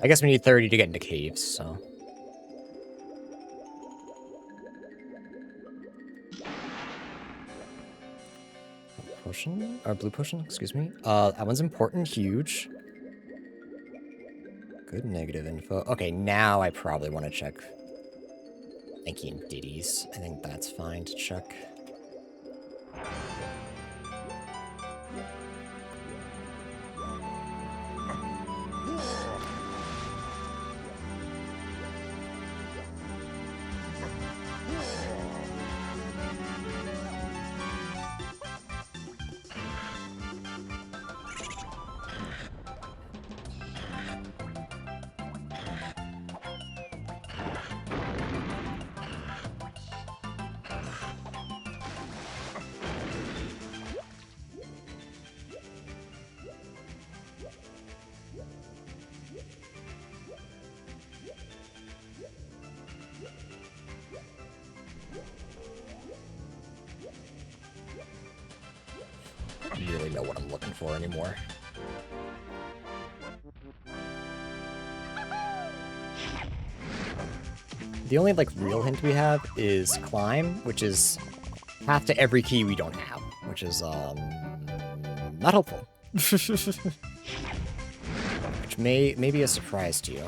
Speaker 1: I guess we need 30 to get into caves, so... Potion? Or blue potion, excuse me. That one's important, huge. Good negative info. Okay, now I probably want to check Lanky and Diddy's. I think that's fine to check. I don't really know what I'm looking for anymore. The only, like, real hint we have is climb, which is half to every key we don't have, which is, not helpful. which may be a surprise to you.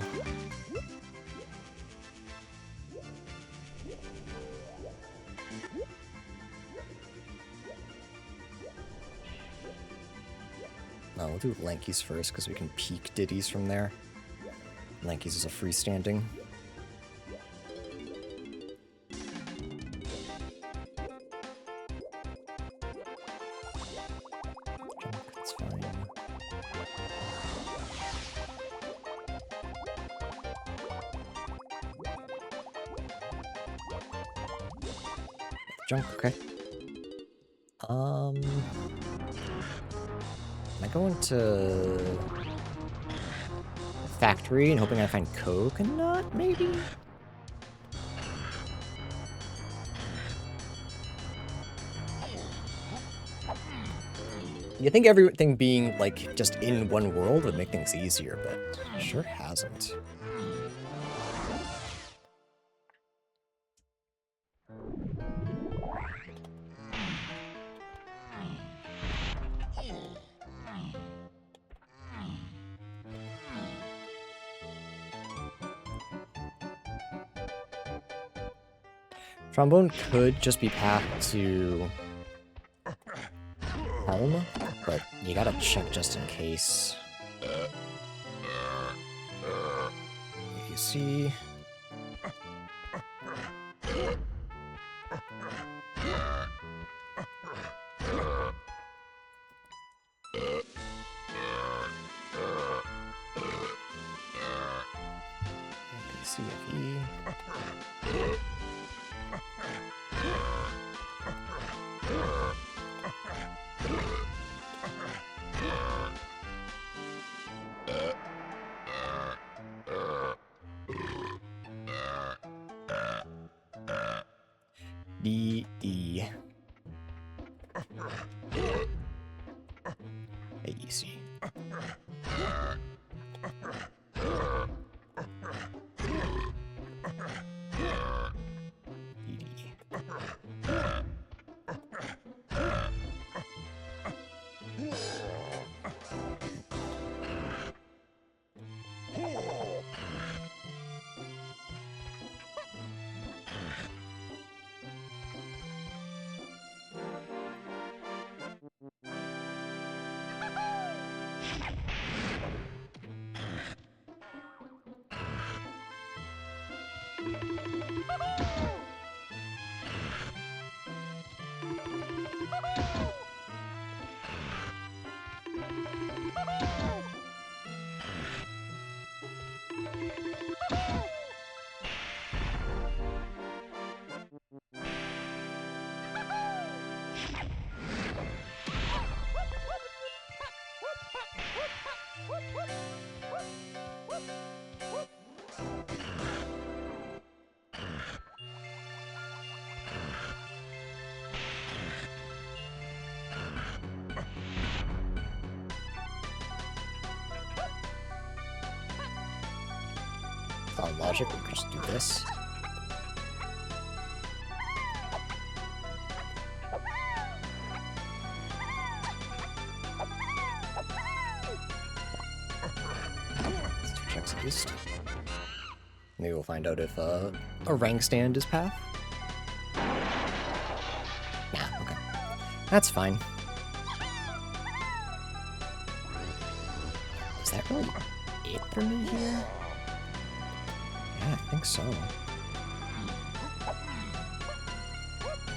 Speaker 1: No, we'll do Lanky's first, because we can peek Diddy's from there. Lanky's is a freestanding. That's fine. Junk, okay. Am I going to factory and hoping I find coconut, maybe? You think everything being, like, just in one world would make things easier, but it sure hasn't. Trombone could just be pathed to Helm, but you gotta check just in case. You see. CFE. DE. AEC. On logic, we could just do this. That's 2 checks at least. Maybe we'll find out if a rank stand is path. Nah, okay. That's fine. Is that really it for me here? Yeah, I think so.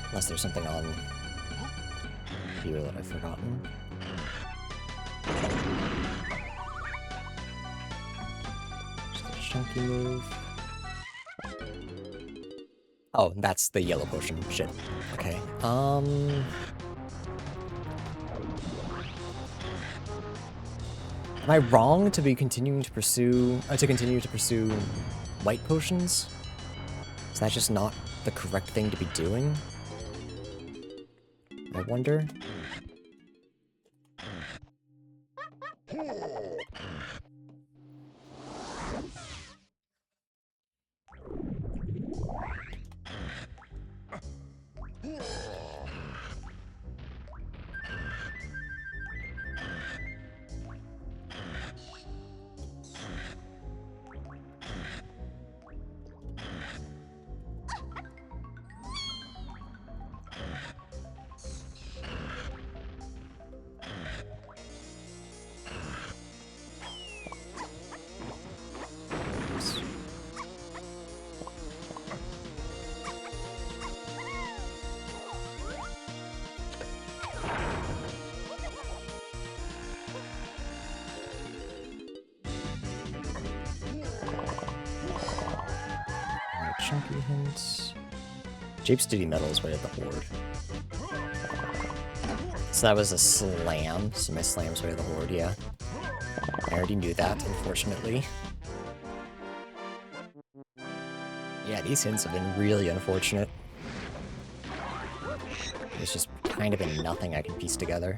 Speaker 1: Unless there's something on here that I've forgotten. Just a chunky move. Oh, that's the yellow potion. Shit. Okay. Am I wrong to be continuing to pursue white potions? Is that just not the correct thing to be doing? I wonder. chunky hints. Jape's Diddy Metal is way at the Horde. So that was a slam, so my slam's way at the Horde, yeah. I already knew that, unfortunately. Yeah, these hints have been really unfortunate. There's just kind of been nothing I can piece together.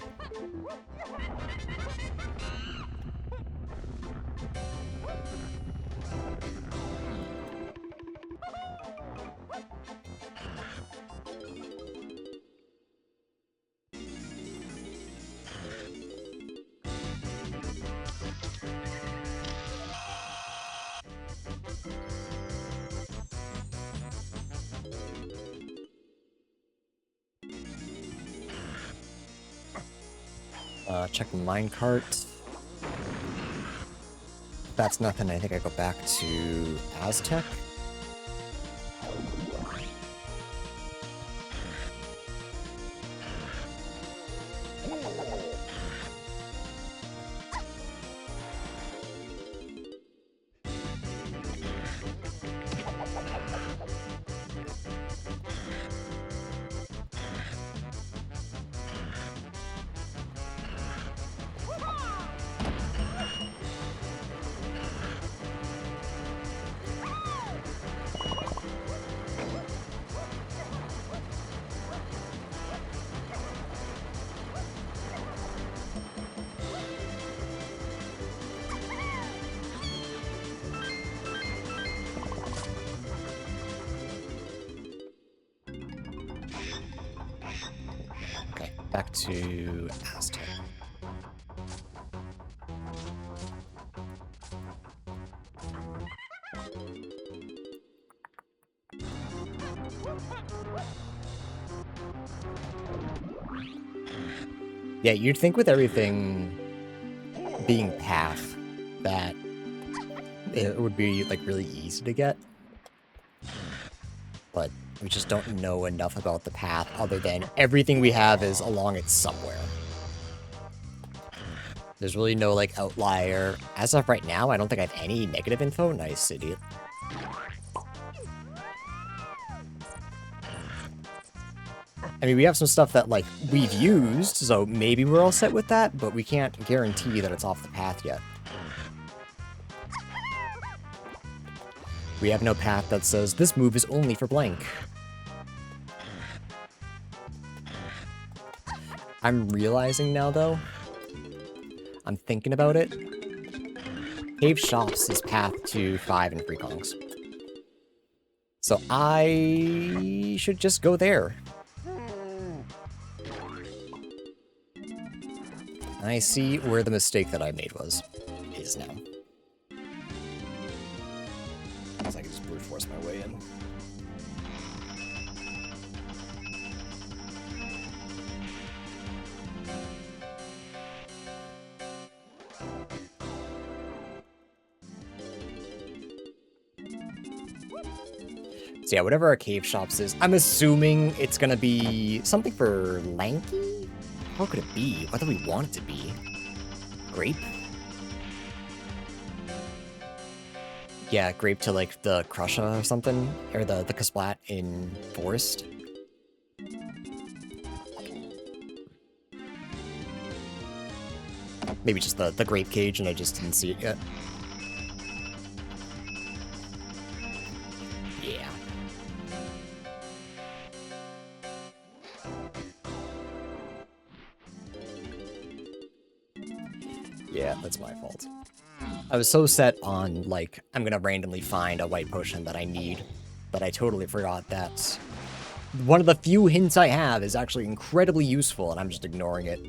Speaker 1: Check the minecart. If that's nothing, I think I go back to Aztec. Okay, back to Aztec. Yeah, you'd think with everything being path that it would be like really easy to get, but we just don't know enough about the path other than everything we have is along it somewhere. There's really no like outlier. As of right now, I don't think I have any negative info. Nice, idiot. I mean, we have some stuff that, like, we've used, so maybe we're all set with that, but we can't guarantee that it's off the path yet. We have no path that says, this move is only for blank. I'm realizing now, though, I'm thinking about it. Cave Shops is path to 5 and Free Kongs. So I should just go there. I see where the mistake that I made is now. Guess I can just brute force my way in. So yeah, whatever our Cave Shops is, I'm assuming it's gonna be something for Lanky? What could it be? What do we want it to be? Grape? Yeah, grape to like the Crusha or something, or the Kasplat in Forest. Maybe just the grape cage and I just didn't see it yet. Yeah. Yeah, that's my fault. I was so set on, like, I'm gonna randomly find a white potion that I need, that I totally forgot that one of the few hints I have is actually incredibly useful, and I'm just ignoring it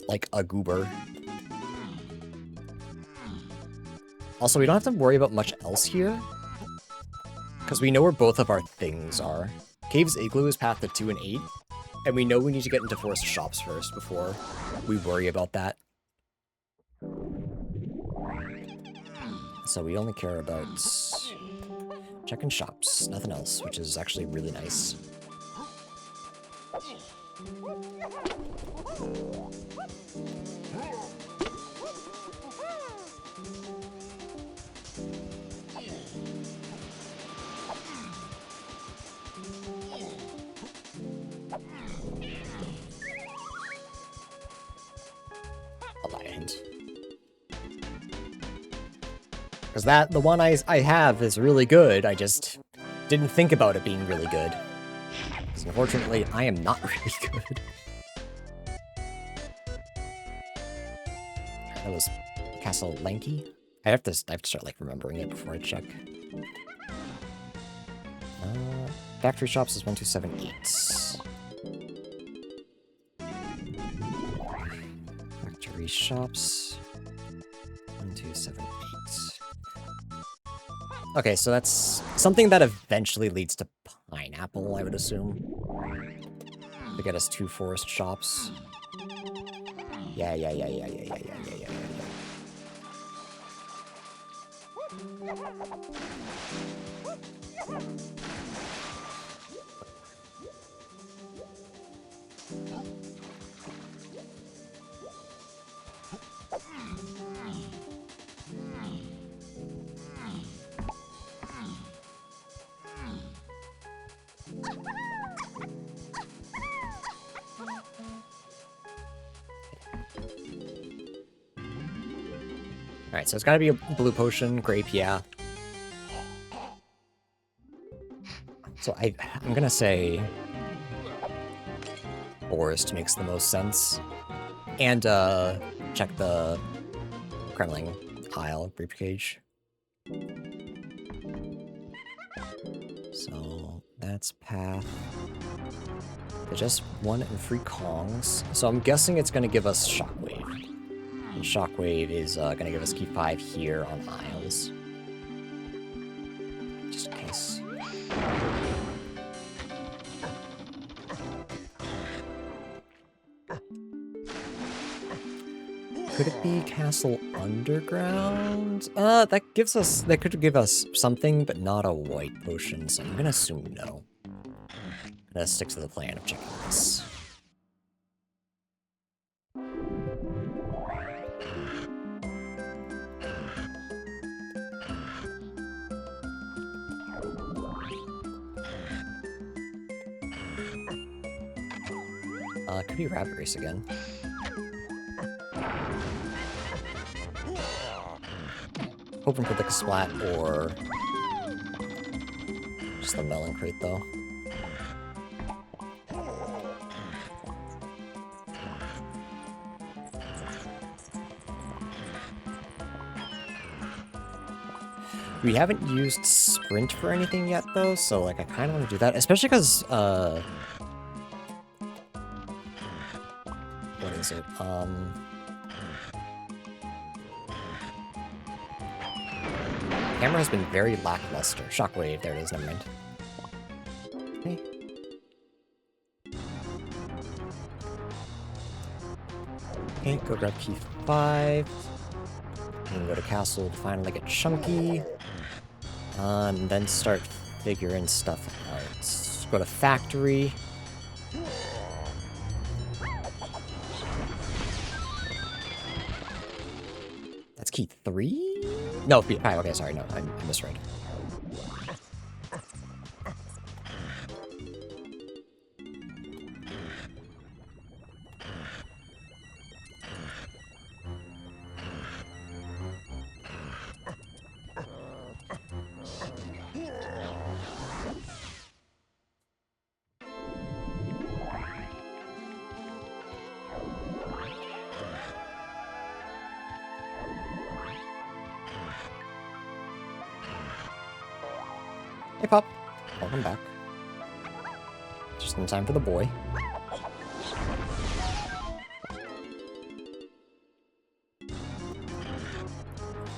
Speaker 1: like a goober. Also, we don't have to worry about much else here, because we know where both of our things are. Cave's Igloo is path to 2 and 8, and we know we need to get into Forest Shops first before we worry about that. So we only care about checking shops, nothing else, which is actually really nice. Because the one I have is really good, I just didn't think about it being really good. Because unfortunately, I am not really good. That was Castle Lanky. I have to start like remembering it before I check. Factory shops is 1278. Factory shops 1278. Okay, so that's something that eventually leads to pineapple, I would assume. To get us 2 forest shops. Yeah. Alright, so it's gotta be a blue potion, grape, yeah. So I'm gonna say forest makes the most sense. And check the Kremling aisle briefcase. So that's path. There's just 1 and 3 Kongs. So I'm guessing it's gonna give us Shockwave. And Shockwave is gonna give us key 5 here on aisles. Just in case. Could it be Castle Underground? That could give us something, but not a white potion, so I'm gonna assume no. I'm gonna stick to the plan of checking this. Could be Rabbit Race again. Hoping for the splat or just the melon crate though. We haven't used sprint for anything yet though, so like I kind of want to do that, especially because what is it? Camera has been very lackluster. Shockwave, there it is, never mind. Okay. Okay, go grab key 5. And go to castle to finally get chunky. And then start figuring stuff out. Let's go to factory. That's key 3? No, 5. Okay, sorry, no, I misread. Hey, Pop. Welcome back. Just in time for the boy.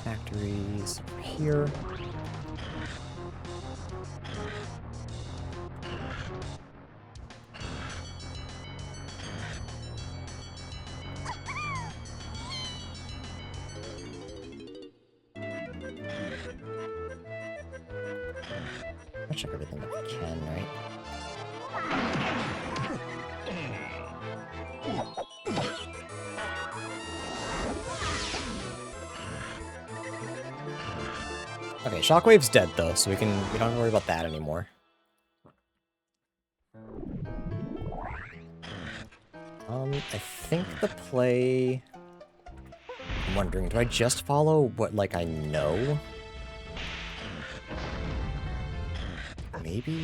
Speaker 1: Factories over here. I'll check everything that we can, right? Okay, Shockwave's dead though, so we don't have to worry about that anymore. I think the play... I'm wondering, do I just follow what, like, I know? maybe?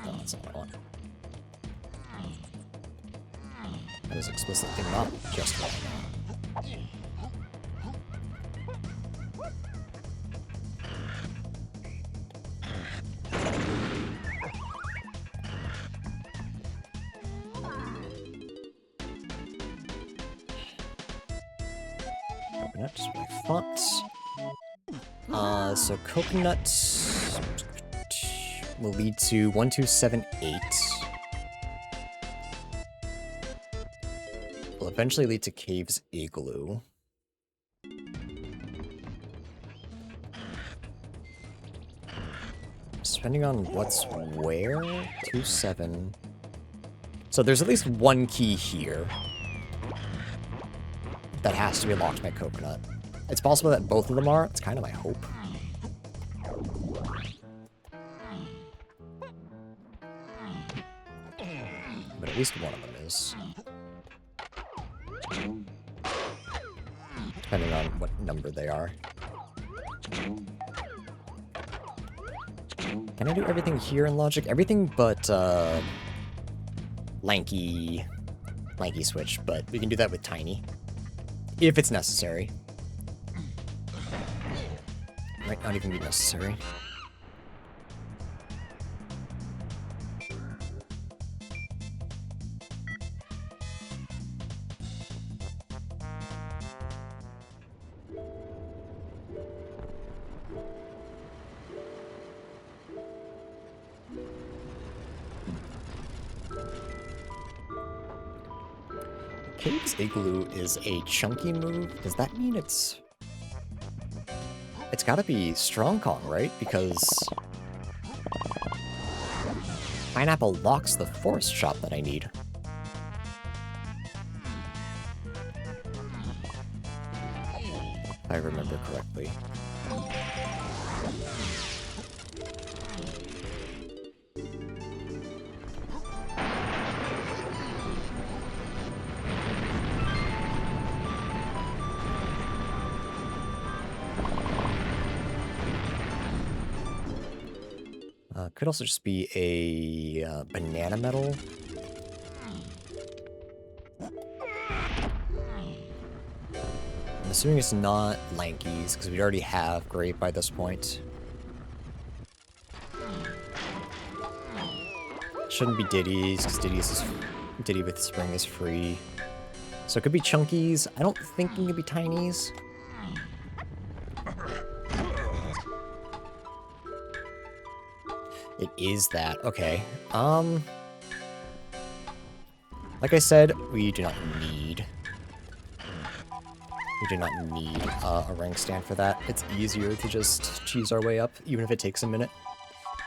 Speaker 1: No, that's not what I want. That is explicitly not just what I want. Coconut, just like fonts. So coconut will lead to 1278. Will eventually lead to Cave's Igloo. Depending on what's where, 27. So there's at least one key here that has to be locked by coconut. It's possible that both of them are. It's kind of my hope. But at least one of them is. Depending on what number they are. Can I do everything here in logic? Everything but lanky switch, but we can do that with tiny. If it's necessary. Might not even be necessary. Cave's Igloo is a chunky move. Does that mean it's gotta be Strong Kong, right? Because Pineapple locks the forest shop that I need. If I remember correctly. Could also just be a banana metal. I'm assuming it's not Lanky's, because we already have Grape by this point. Shouldn't be Diddy's, because Diddy with Spring is free. So it could be Chunky's. I don't think it could be Tiny's. It is that. Okay. Like I said, we do not need a rank stand for that. It's easier to just cheese our way up, even if it takes a minute.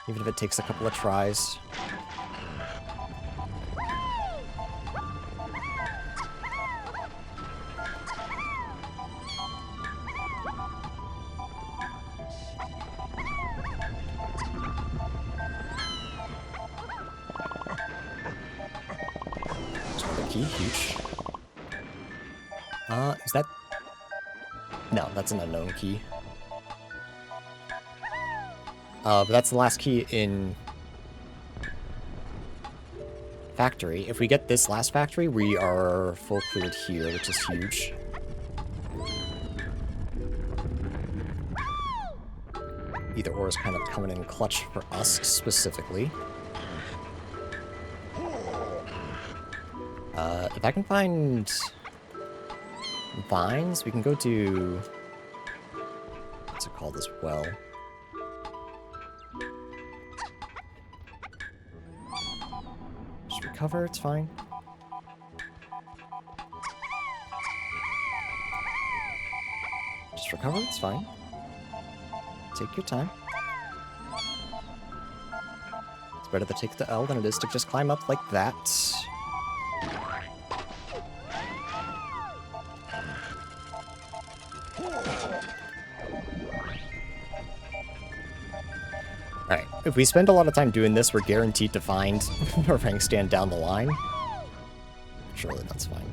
Speaker 1: Even if it takes a couple of tries. Key, huge. Is that... No, that's an unknown key. But that's the last key in... Factory. If we get this last factory, we are full cleared here, which is huge. Either or is kind of coming in clutch for us, specifically. If I can find vines, we can go to... What's it called as well? Just recover, it's fine. Just recover, it's fine. Take your time. It's better to take the L than it is to just climb up like that. Alright, if we spend a lot of time doing this, we're guaranteed to find a rank stand down the line. Surely that's fine.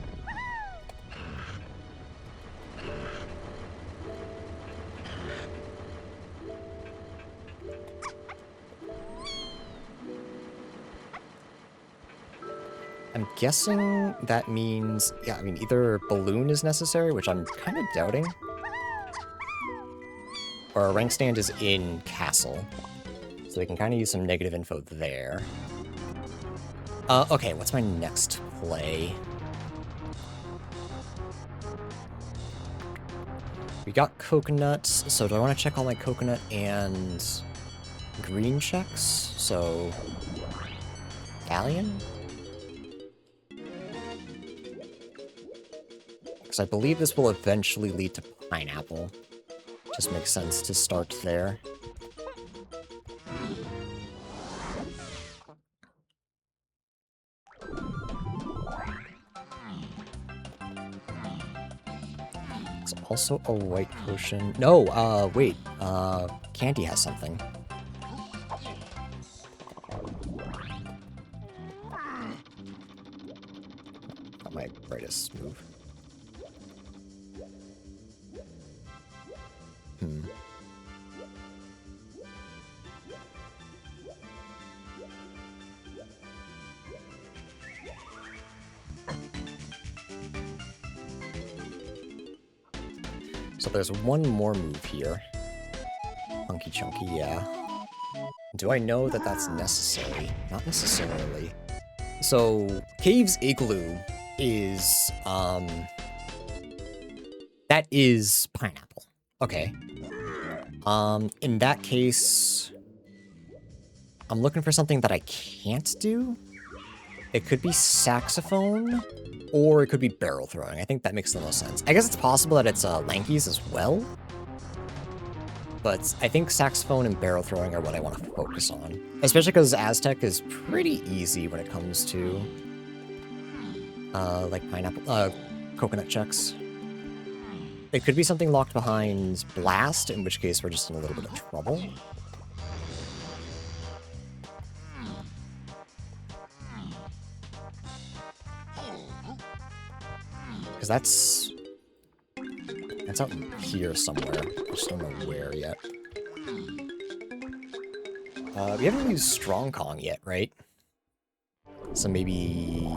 Speaker 1: I'm guessing that means, yeah, I mean, either balloon is necessary, which I'm kind of doubting, or a rank stand is in castle. So we can kind of use some negative info there. Okay, what's my next play? We got coconuts, so do I want to check all my coconut and green checks? So, galleon? Because I believe this will eventually lead to pineapple. Just makes sense to start there. It's also a white potion. No, wait. Candy has something. Not my brightest move. So there's one more move here. Hunky Chunky, yeah. Do I know that that's necessary? Not necessarily. So, Cave's Igloo is, that is pineapple. Okay. In that case, I'm looking for something that I can't do. It could be saxophone, or it could be barrel throwing. I think that makes the most sense. I guess it's possible that it's Lankies as well. But I think saxophone and barrel throwing are what I want to focus on. Especially because Aztec is pretty easy when it comes to, like pineapple, coconut checks. It could be something locked behind Blast, in which case we're just in a little bit of trouble. Because that's out here somewhere. I just don't know where yet. We haven't used Strong Kong yet, right? So maybe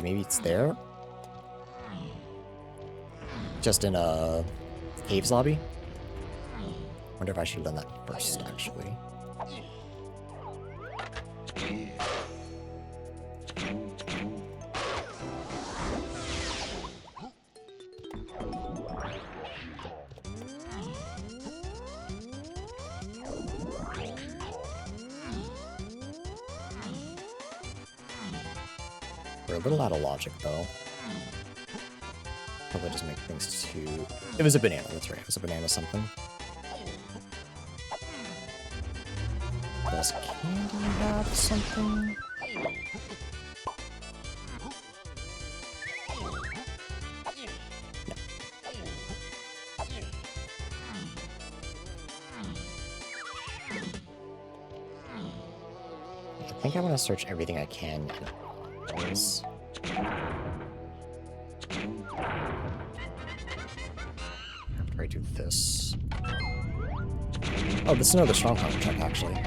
Speaker 1: it's there? Just in a Caves lobby? Wonder if I should have done that first, actually. We're a little out of logic, though. Probably just make things too... It was a banana, that's right. It was a banana something. Does Candy have something? I think I want to search everything I can. Yes. After I do this. Oh, this is another strong check, actually.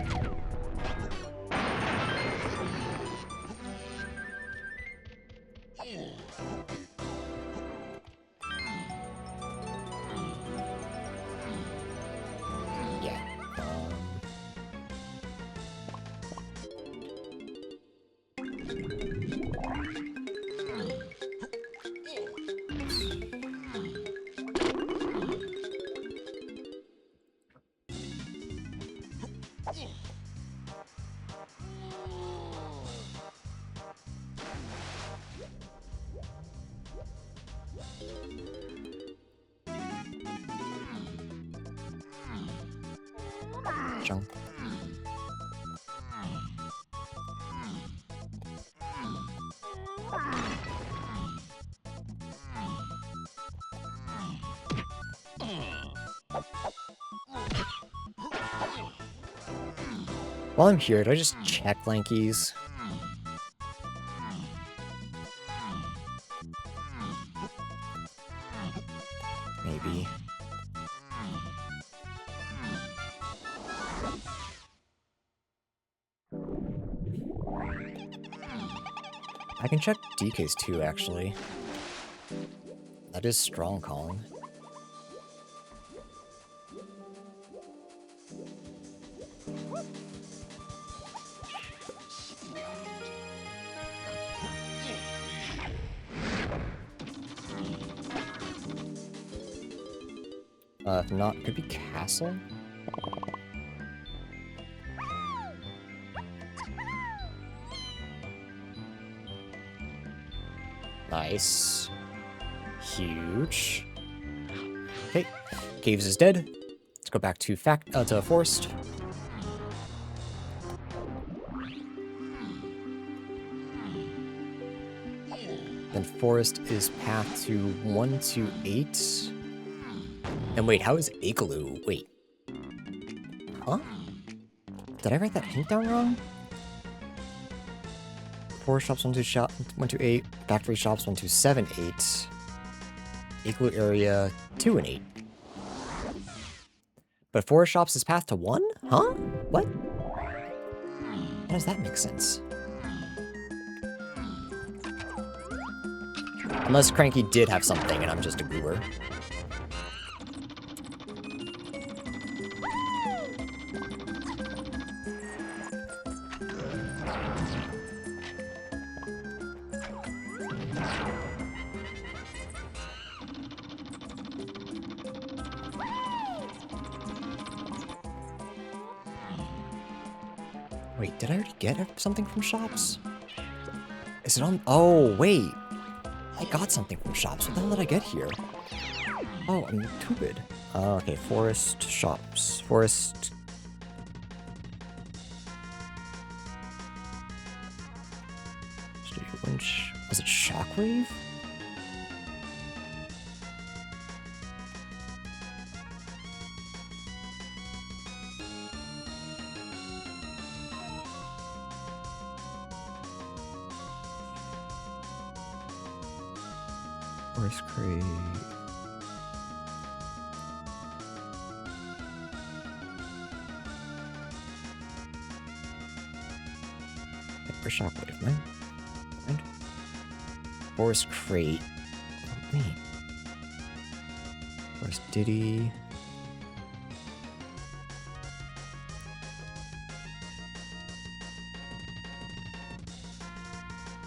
Speaker 1: Yeah. Jump. While I'm here, do I just check Lankies? Maybe. I can check DK's too, actually. That is strong calling. If not, could be castle? Nice. Huge. Okay, Caves is dead. Let's go back to forest. Then forest is path to 1 to 8. And wait, how is Igloo? Wait. Huh? Did I write that hint down wrong? Forest shops 1 to 8. Factory shops 1 to 7, 8. Igloo area 2 and 8. But forest shops is path to 1? Huh? What? How does that make sense? Unless Cranky did have something and I'm just a goober. Wait, did I already get something from shops? Is it on? Oh, wait. I got something from shops. What the hell did I get here? Oh, I'm stupid. Okay, forest shops. Forest. Was it Shockwave? Forest Crate. For Shockwave, right? Forest Crate. Oh, wait. Forest Diddy.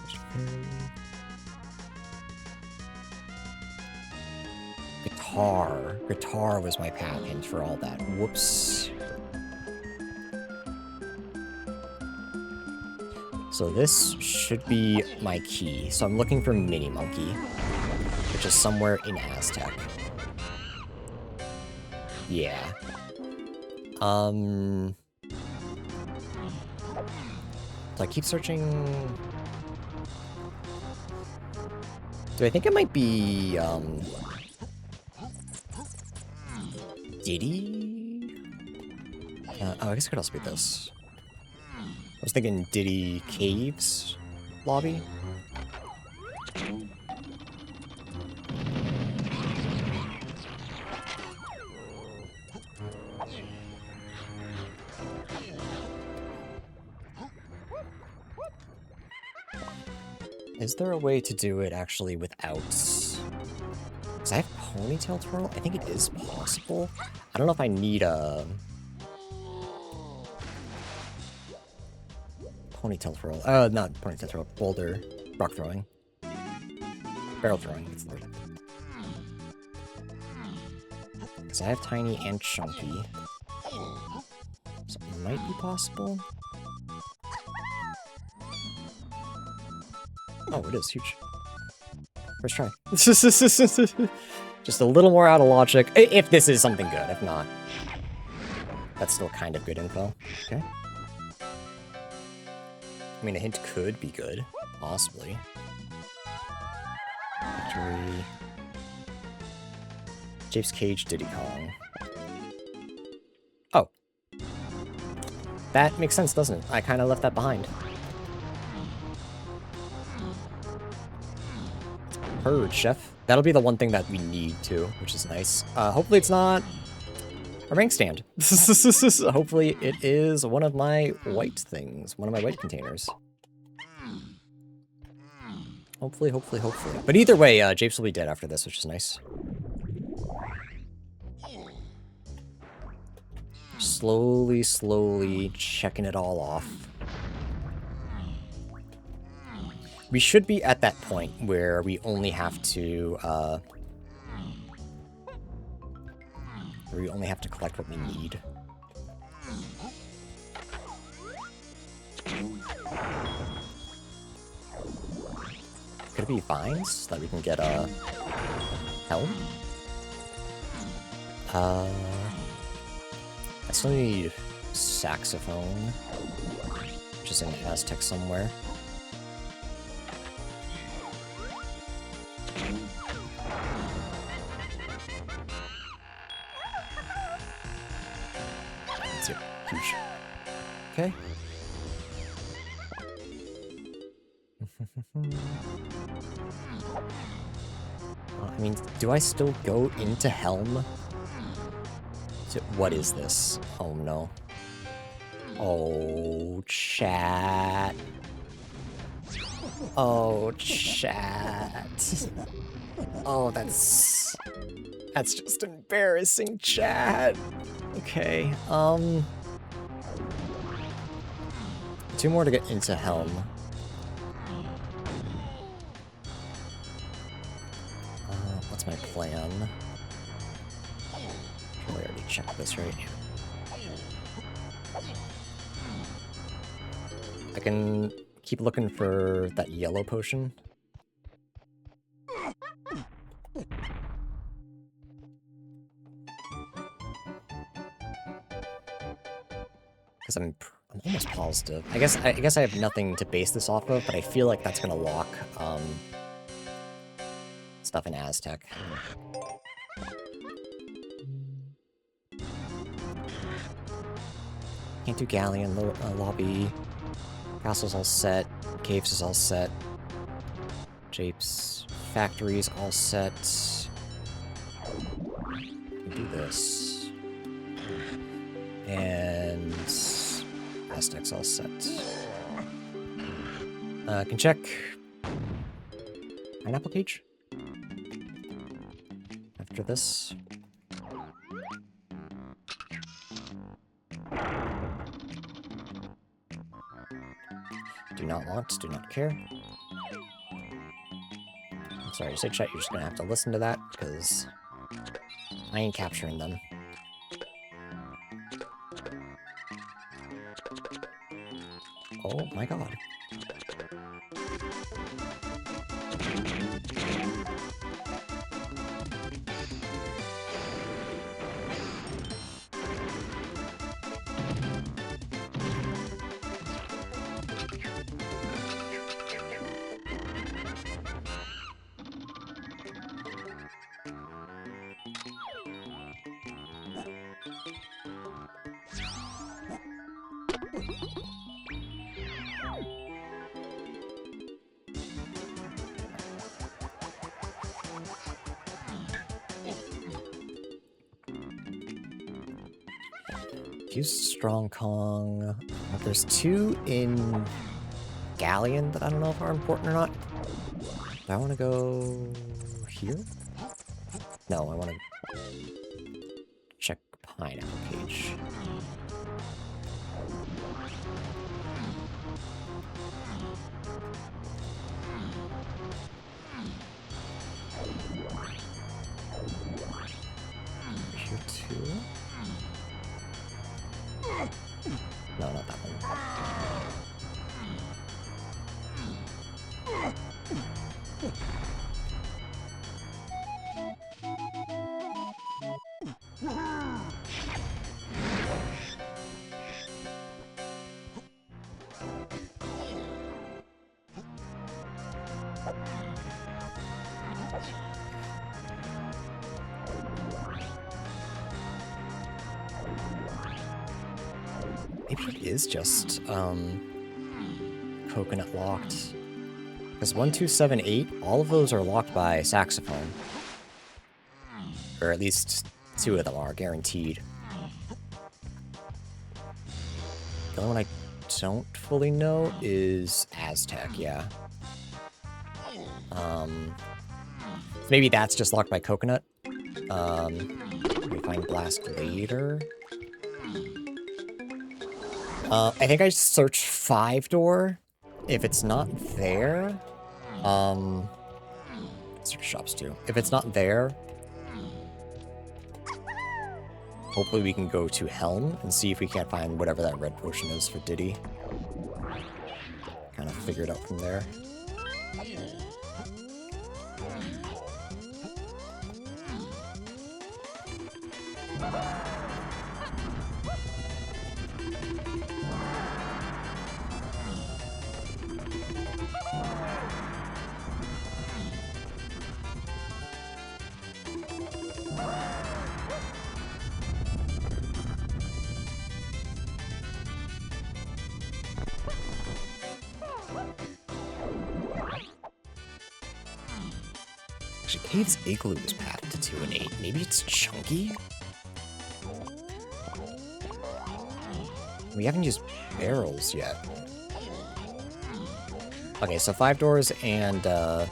Speaker 1: Forest Fairy. Guitar. Guitar was my path hint for all that. Whoops. So this should be my key. So I'm looking for Mini Monkey, which is somewhere in Aztec. Yeah. So I keep searching. Do I think it might be, Diddy? Oh, I guess it could also be this. I was thinking Diddy Caves lobby. Is there a way to do it actually without... Because I have Ponytail Twirl? I think it is possible. I don't know if I need a... Ponytail Twirl. Not Ponytail Twirl. Boulder. Rock throwing. Barrel throwing. That's the word. Because I have Tiny and Chunky. So it might be possible. Oh, it is huge. First try. Just a little more out of logic. If this is something good. If not, that's still kind of good info. Okay. I mean, a hint could be good. Possibly. Victory. Jape's Cage, Diddy Kong. Oh. That makes sense, doesn't it? I kind of left that behind. Heard, Chef. That'll be the one thing that we need too, which is nice. Hopefully it's not a rank stand. Hopefully it is one of my white things. One of my white containers. Hopefully, hopefully, hopefully. But either way, Japes will be dead after this, which is nice. Slowly, slowly checking it all off. We should be at that point where we only have to, collect what we need. Could it be vines so that we can get a helm? I still need saxophone, which is in Aztec somewhere. That's it. Huge. Okay. I mean, do I still go into Helm? What is this? Oh no. Oh, chat. Oh, chat. Oh, that's just embarrassing, chat. Okay, 2 more to get into Helm. What's my plan? Probably already checked this, right? I can keep looking for that yellow potion. Because I'm almost positive. I guess I have nothing to base this off of, but I feel like that's gonna lock stuff in Aztec. Can't do Galleon lobby. Castle's all set. Caves is all set. Japes factory's all set. We do this. And Aztec's all set. Can check Pineapple Cage after this. Do not want, do not care. I'm sorry to say, chat, you're just gonna have to listen to that, because I ain't capturing them. Oh my god. Use Strong Kong. There's 2 in Galleon that I don't know if are important or not. Do I want to go here? No, I want to check Pineapple Cage. Here too? No, not that one. Maybe it is just, coconut locked. Because 1, 2, 7, 8, all of those are locked by saxophone. Or at least 2 of them are, guaranteed. The only one I don't fully know is Aztec, yeah. Maybe that's just locked by coconut. We find blast later. I think I searched 5-door. If it's not there, search shops too. If it's not there, hopefully we can go to Helm and see if we can't find whatever that red potion is for Diddy. Kind of figure it out from there. Actually, Cave's Igloo is pathed to 2 and 8. Maybe it's chunky? We haven't used barrels yet. Okay, so 5 doors and, yeah.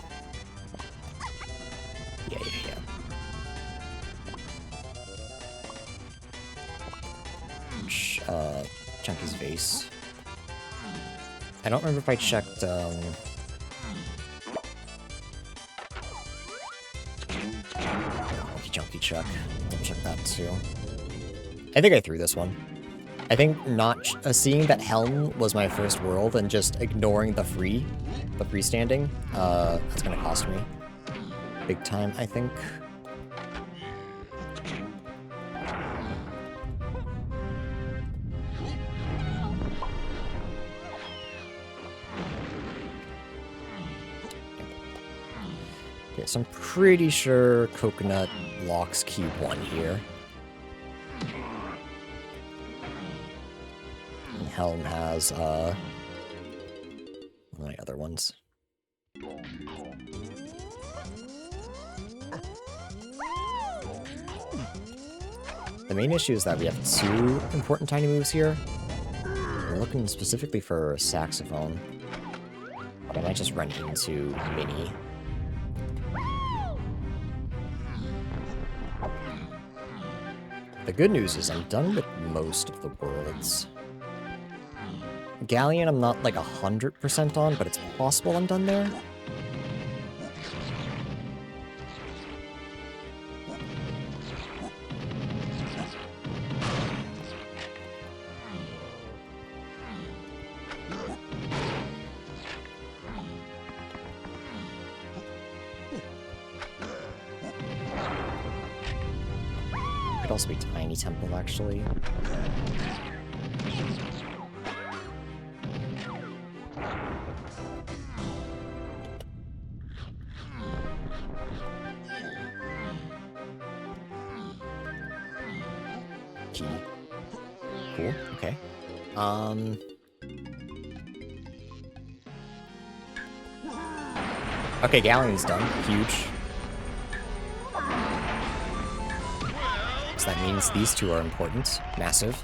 Speaker 1: Chunky's vase. I don't remember if I checked, Chunky Chuck. Double check that too. I think I threw this one. I think not seeing that Helm was my first world and just ignoring the freestanding, that's gonna cost me big time, I think. Okay, so I'm pretty sure Coconut locks key 1 here. And Helm has, one of my other ones. The main issue is that we have 2 important tiny moves here. We're looking specifically for saxophone. But I might just run into Mini. The good news is I'm done with most of the worlds. Galleon I'm not like 100% on, but it's possible I'm done there. Could also be Tiny Temple, actually. Key. Cool, okay. Okay, Galleon's done. Huge. So that means these 2 are important. Massive.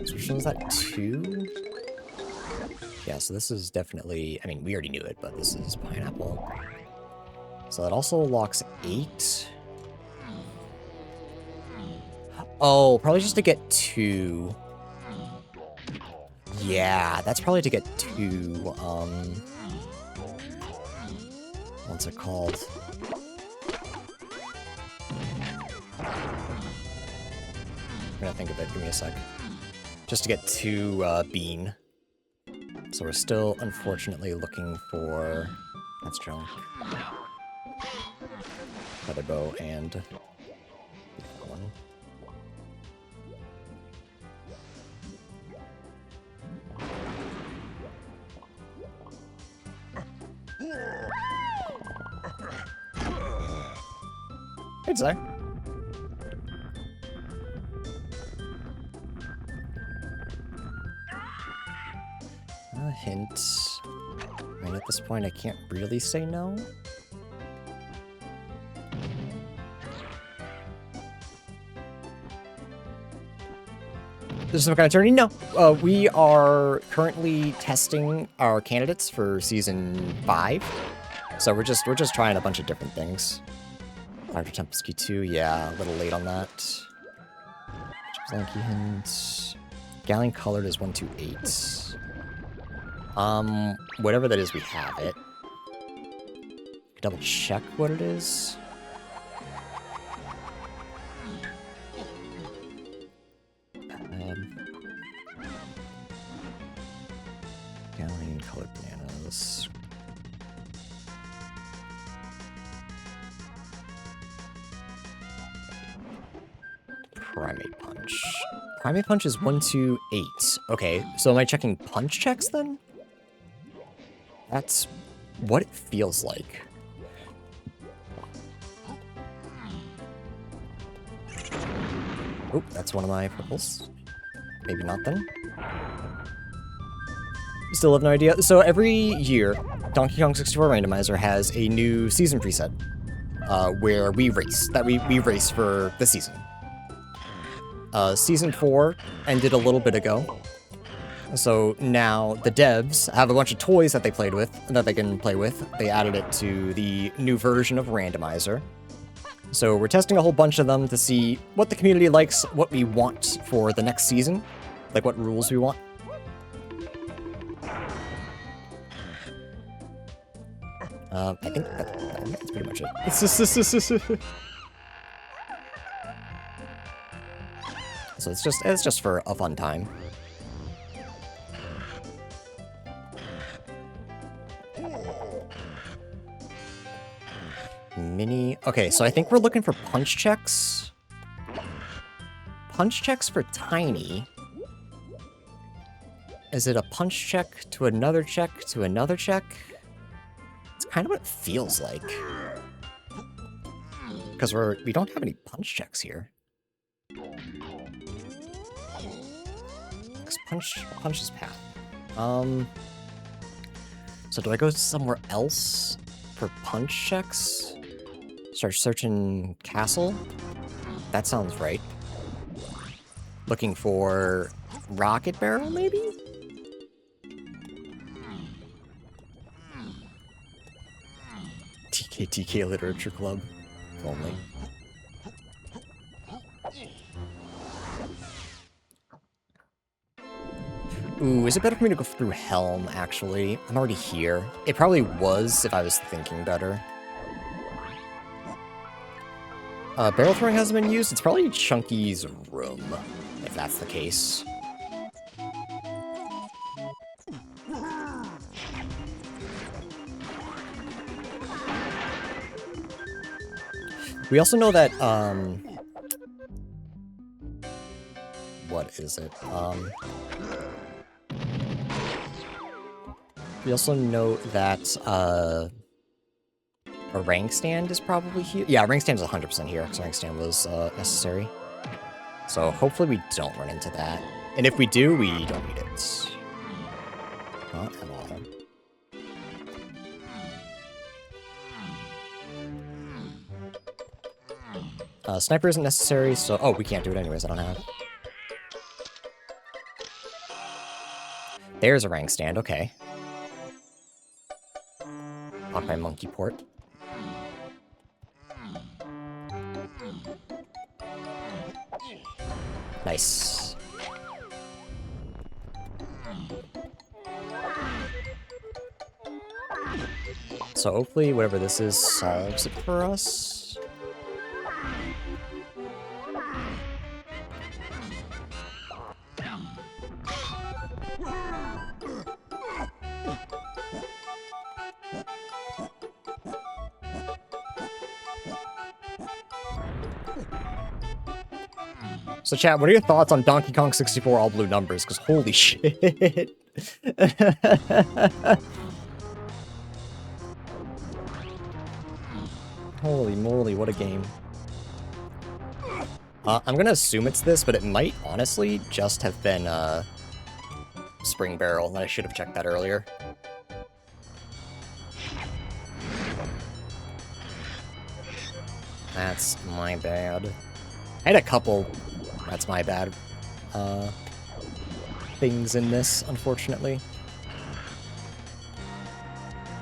Speaker 1: So which one was that? 2? Yeah, so this is definitely... I mean, we already knew it, but this is pineapple. So that also locks 8. Oh, probably just to get 2. Yeah, that's probably to get 2, what's it called? I'm gonna think of it, give me a sec. Just to get 2, bean. So we're still, unfortunately, looking for... That's junk. Feather bow and... one. I'd say. A hint. I mean, at this point, I can't really say no. There's some kind of tourney? No. We are currently testing our candidates for season 5. So we're just trying a bunch of different things. Larger Temple's Key 2, yeah, a little late on that. Lanky Hint. Galleon Colored is 128. Whatever that is, we have it. Double check what it is. Galleon Colored Bananas. Primate Punch. Primate Punch is 128. Okay, so am I checking punch checks then? That's what it feels like. Oh, that's one of my purples. Maybe not then. Still have no idea. So every year, Donkey Kong 64 Randomizer has a new season preset where we race. We race for the season. Season 4 ended a little bit ago. So now the devs have a bunch of toys that they played with, that they can play with. They added it to the new version of Randomizer. So we're testing a whole bunch of them to see what the community likes, what we want for the next season, like what rules we want. I think that's pretty much it. So it's just for a fun time. Mini. Okay, so I think we're looking for punch checks. Punch checks for Tiny. Is it a punch check to another check to another check? It's kind of what it feels like. Because we don't have any punch checks here. Punch is path. So do I go somewhere else for punch checks? Start searching castle? That sounds right. Looking for rocket barrel, maybe? TK Literature Club. If only. Ooh, is it better for me to go through Helm, actually? I'm already here. It probably was if I was thinking better. Barrel throwing hasn't been used. It's probably Chunky's room, if that's the case. We also know that, what is it? We also know that, a rank stand is probably here. Yeah, rank stand is 100% here, because rank stand was, necessary. So hopefully we don't run into that. And if we do, we don't need it. Not at all. Sniper isn't necessary, so... Oh, we can't do it anyways, I don't have it. There's a rank stand, okay. Lock my monkey port. Nice. So hopefully whatever this is solves it for us. So chat, what are your thoughts on Donkey Kong 64 all blue numbers? Because holy shit. Holy moly, what a game. I'm gonna assume it's this, but it might honestly just have been Spring Barrel, and I should have checked that earlier. That's my bad. I had a couple. That's my bad. things in this, unfortunately.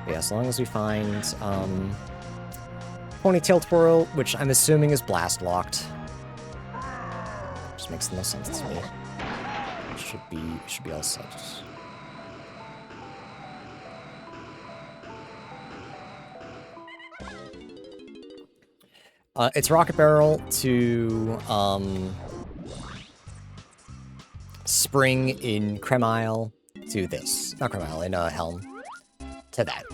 Speaker 1: Yeah, as long as we find Ponytail Twirl, which I'm assuming is blast locked. Just makes no sense to me. Should be all set. It's Rocket Barrel to Spring in Cremile to this. Not Cremile, in Helm. To that.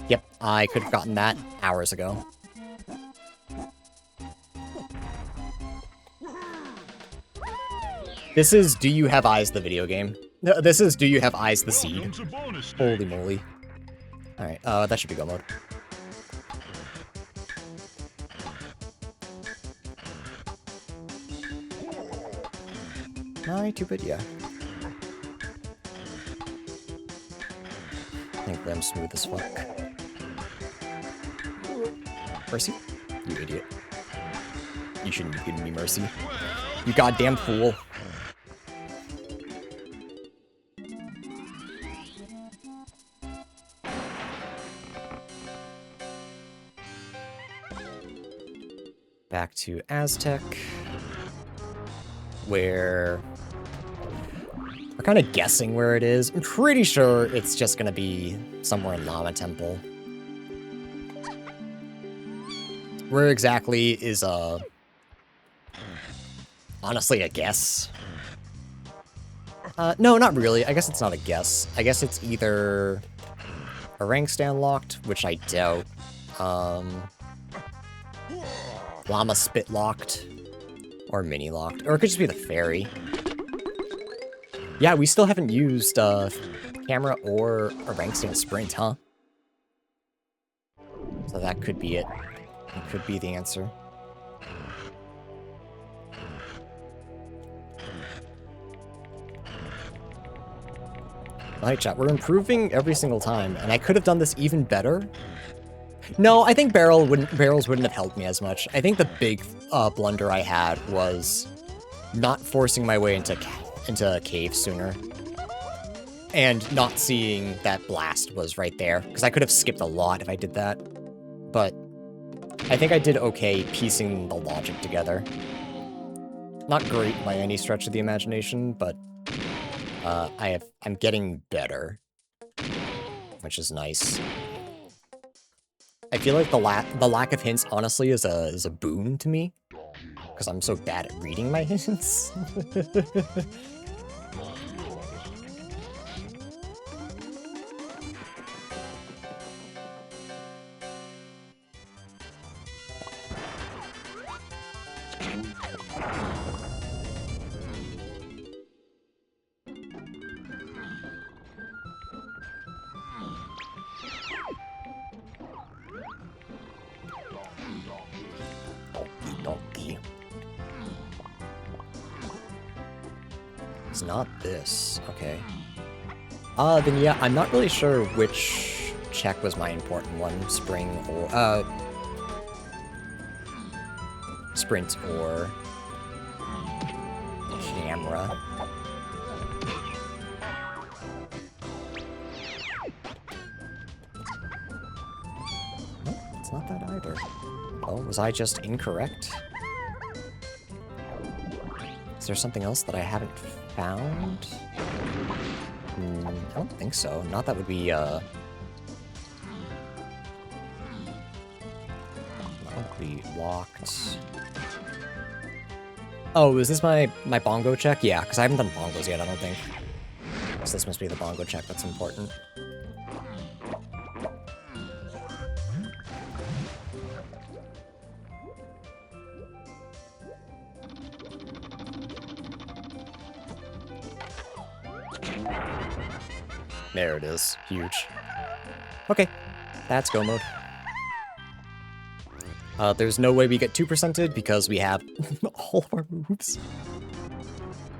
Speaker 1: Yep, I could have gotten that hours ago. This is Do You Have Eyes the video game. No, this is Do You Have Eyes the seed. Holy moly. Alright, that should be go mode. Am I too good? Yeah. Thankfully I'm smooth as fuck. Mercy? You idiot. You shouldn't be giving me mercy. You goddamn fool. Back to Aztec, where we're kind of guessing where it is. I'm pretty sure it's just gonna be somewhere in Llama Temple. Where exactly is honestly a guess. No, not really. I guess it's not a guess. I guess it's either a rank stand locked, which I doubt. Llama Spit locked. Or mini locked. Or it could just be the fairy. Yeah, we still haven't used camera or a rank stand sprint, huh? So that could be it. It could be the answer. Alright, chat, we're improving every single time, and I could have done this even better. No, I think barrels wouldn't have helped me as much. I think the big blunder I had was not forcing my way into a cave sooner. And not seeing that blast was right there, because I could have skipped a lot if I did that. But I think I did okay piecing the logic together. Not great by any stretch of the imagination, but I'm getting better, which is nice. I feel like the lack of hints honestly is a boon to me, because I'm so bad at reading my hints. It's not this. Okay. Then yeah, I'm not really sure which check was my important one. Spring or, sprint or camera. Nope, it's not that either. Oh, was I just incorrect? Is there something else that I haven't found? I don't think so. Not that would be, that would be locked. Oh, is this my bongo check? Yeah, because I haven't done bongos yet, I don't think. So this must be the bongo check that's important. There it is. Huge. Okay. That's go mode. There's no way we get 2%ed because we have all of our moves.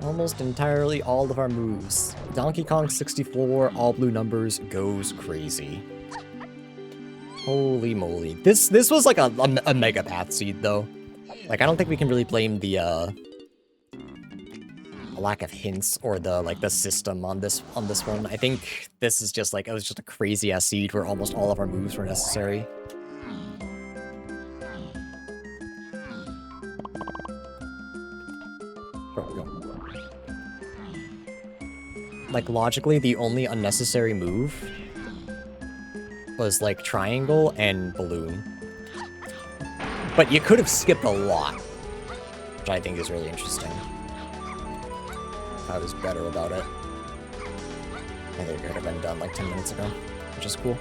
Speaker 1: Almost entirely all of our moves. Donkey Kong 64, all blue numbers, goes crazy. Holy moly. This was like a mega path seed, though. Like, I don't think we can really blame the lack of hints or the system on this one. I think this is just like, it was just a crazy ass seed where almost all of our moves were necessary. Like, logically, the only unnecessary move was, like, triangle and balloon. But you could have skipped a lot, which I think is really interesting. I was better about it. I think it could have been done, like, 10 minutes ago, which is cool.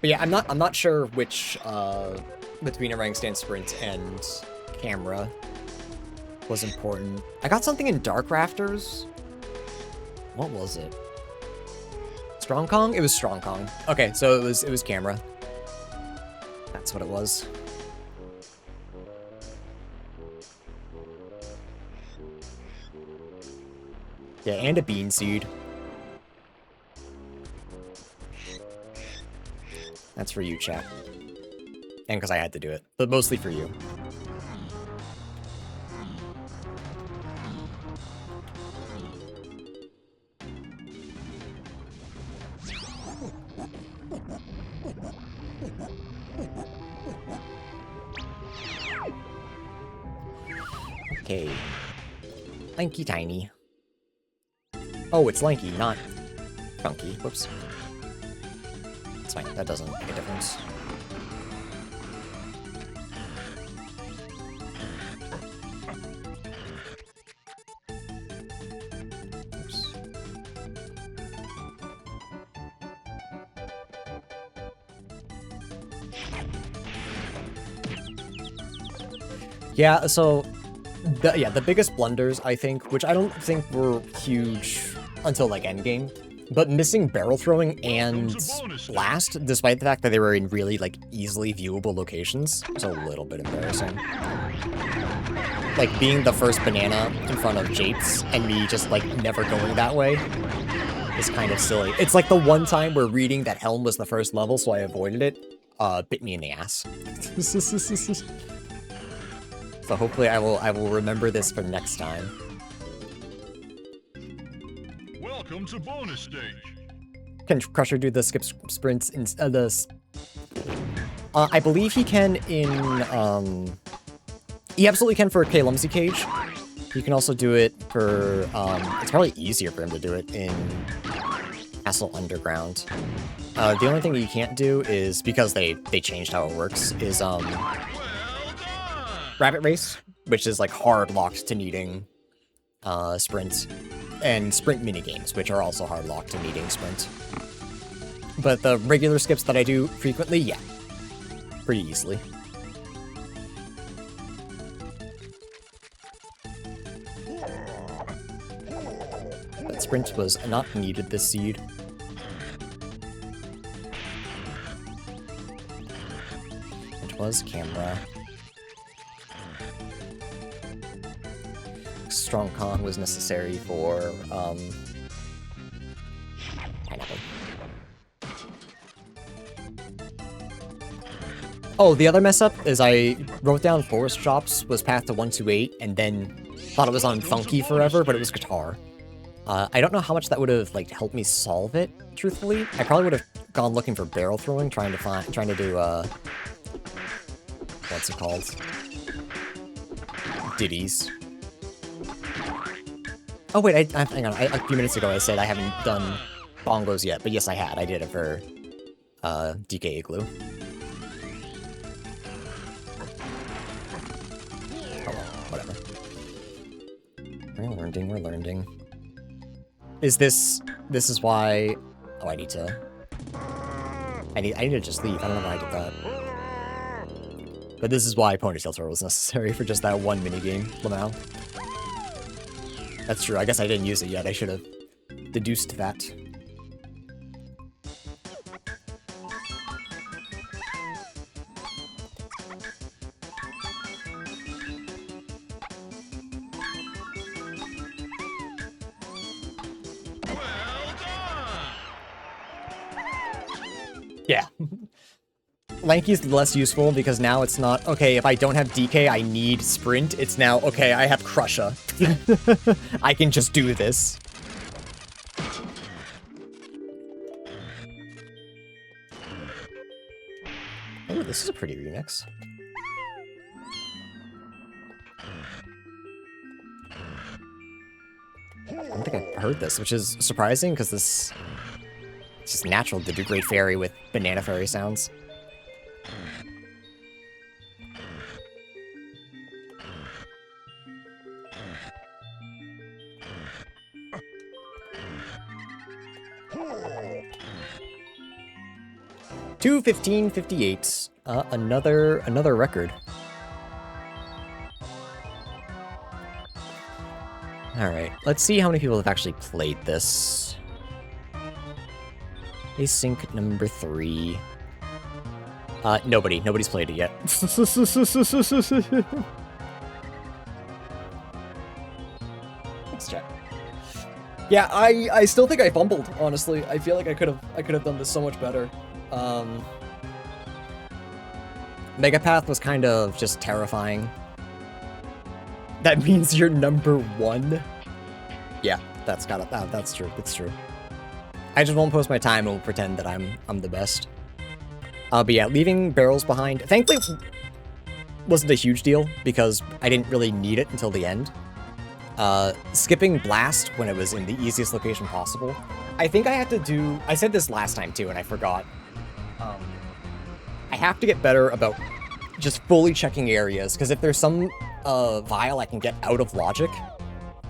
Speaker 1: But yeah, I'm not sure which, between a rank stand sprint and camera was important. I got something in Dark Rafters. What was it? Strong Kong? It was Strong Kong. Okay, so it was camera. That's what it was. Yeah, and a bean seed. That's for you, chat. And because I had to do it, but mostly for you. Okay. Lanky Tiny. Oh, it's Lanky, not Funky. Whoops. It's fine. That doesn't make a difference. Oops. Yeah, so the biggest blunders, I think, which I don't think were huge until like endgame, but missing barrel throwing and blast, despite the fact that they were in really like easily viewable locations, was a little bit embarrassing. Like being the first banana in front of Japes and me just like never going that way is kind of silly. It's like the one time where reading that Helm was the first level, so I avoided it, bit me in the ass. So hopefully I will remember this for next time.
Speaker 2: Welcome to bonus stage.
Speaker 1: Can Crusher do the skip sprints in I believe he can in he absolutely can for K-Lumsy Cage. He can also do it for it's probably easier for him to do it in Castle Underground. The only thing you can't do is, because they changed how it works, is Rabbit Race, which is like hard locked to needing sprint, and sprint minigames, which are also hard locked to needing sprint. But the regular skips that I do frequently, yeah, pretty easily. But sprint was not needed this seed. It was camera. Strong Kong was necessary for, pineapple. Oh, the other mess up is I wrote down Forest Drops was path to 128, and then thought it was on Funky forever, but it was guitar. I don't know how much that would have, like, helped me solve it, truthfully. I probably would have gone looking for barrel throwing, trying to do, what's it called? Ditties. Oh wait, hang on, a few minutes ago I said I haven't done bongos yet, but yes I had. I did it for DK Igloo. Oh well, whatever. We're learning. Is this is why... Oh, I need to just leave. I don't know why I did that. But this is why Ponytail Twirl was necessary for just that one minigame, Lamau. That's true, I guess I didn't use it yet. I should have deduced that. Lanky's less useful because now it's not, okay, if I don't have DK, I need Sprint. It's now, okay, I have Crusher. I can just do this. Oh, this is a pretty remix. I don't think I've heard this, which is surprising because it's just natural to do Great Fairy with Banana Fairy sounds. $2:15.58. Another record. Alright, let's see how many people have actually played this. Async number 3. Nobody's played it yet. Thanks, chat. Yeah, I still think I fumbled, honestly. I feel like I could have done this so much better. Megapath was kind of just terrifying. That means you're number 1. Yeah, that's true. That's true. I just won't post my time and will pretend that I'm the best. But yeah, leaving barrels behind, thankfully, wasn't a huge deal because I didn't really need it until the end. Skipping blast when it was in the easiest location possible. I think I had to do. I said this last time too, and I forgot. I have to get better about just fully checking areas, because if there's some vial I can get out of logic,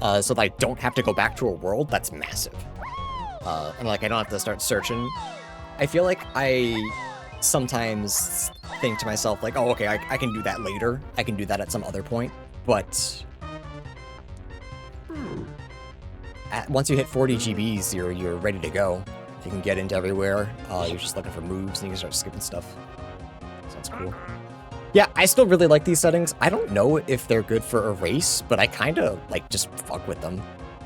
Speaker 1: so that I don't have to go back to a world, that's massive. And like I don't have to start searching. I feel like I sometimes think to myself like, oh, okay, I can do that later. I can do that at some other point, but once you hit 40 GBs, you're ready to go. You can get into everywhere. You're just looking for moves, and you can start skipping stuff. So that's cool. Yeah, I still really like these settings. I don't know if they're good for a race, but I kind of, like, just fuck with them.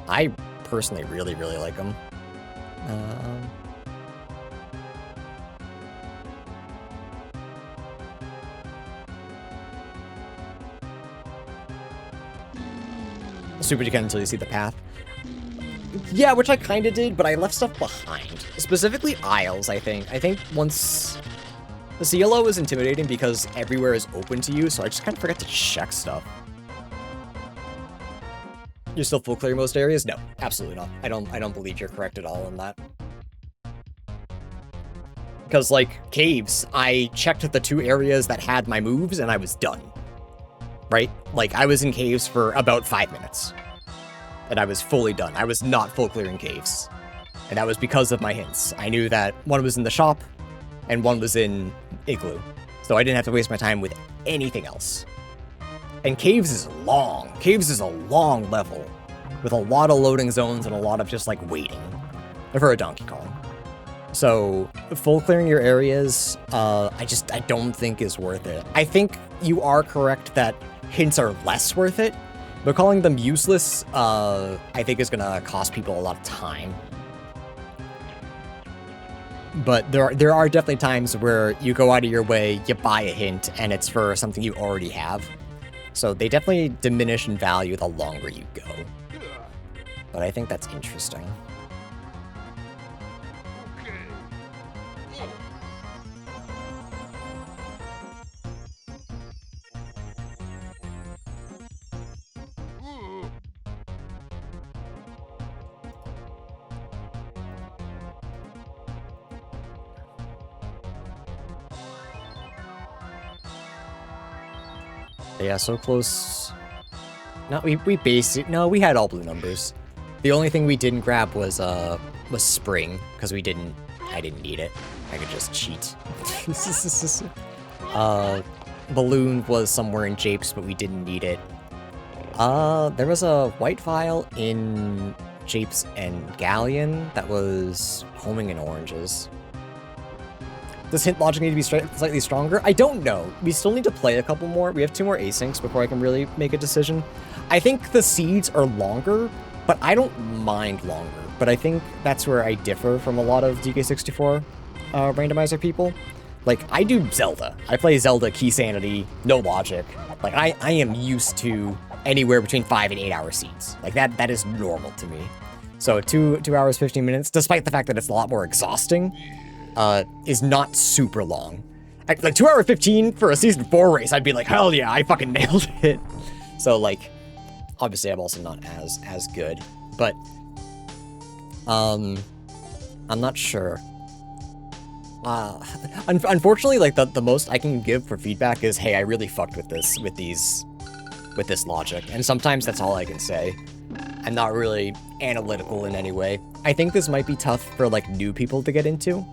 Speaker 1: I personally really, really like them. Super you can until you see the path. Yeah, which I kind of did, but I left stuff behind. Specifically aisles, I think. I think once... The CLO is intimidating because everywhere is open to you, so I just kind of forget to check stuff. You're still full clear most areas? No, absolutely not. I don't believe you're correct at all in that. Because, like, caves, I checked the 2 areas that had my moves, and I was done. Right? Like, I was in caves for about 5 minutes. And I was fully done. I was not full clearing caves. And that was because of my hints. I knew that one was in the shop, and one was in Igloo. So I didn't have to waste my time with anything else. And caves is long. Caves is a long level, with a lot of loading zones and a lot of just, like, waiting. For a Donkey Kong. So, full clearing your areas, I don't think is worth it. I think you are correct that hints are less worth it, but calling them useless, I think is gonna cost people a lot of time. But there are definitely times where you go out of your way, you buy a hint, and it's for something you already have. So they definitely diminish in value the longer you go. But I think that's interesting. Yeah, so close. No, we had all blue numbers. The only thing we didn't grab was spring, because I didn't need it. I could just cheat. Balloon was somewhere in Japes, but we didn't need it. There was a white vial in Japes and Galleon that was homing in oranges. Does hint logic need to be slightly stronger? I don't know. We still need to play a couple more. We have 2 more asyncs before I can really make a decision. I think the seeds are longer, but I don't mind longer. But I think that's where I differ from a lot of DK64 randomizer people. Like, I do Zelda. I play Zelda key sanity, no logic. Like, I am used to anywhere between 5 and 8 hour seeds. Like, that is normal to me. So 2 hours, 15 minutes, despite the fact that it's a lot more exhausting, is not super long. Like, 2 hour 15 for a Season 4 race, I'd be like, hell yeah, I fucking nailed it. So, like, obviously I'm also not as good. But, I'm not sure. Unfortunately, like, the most I can give for feedback is, hey, I really fucked with this, with this logic. And sometimes that's all I can say. I'm not really analytical in any way. I think this might be tough for, like, new people to get into.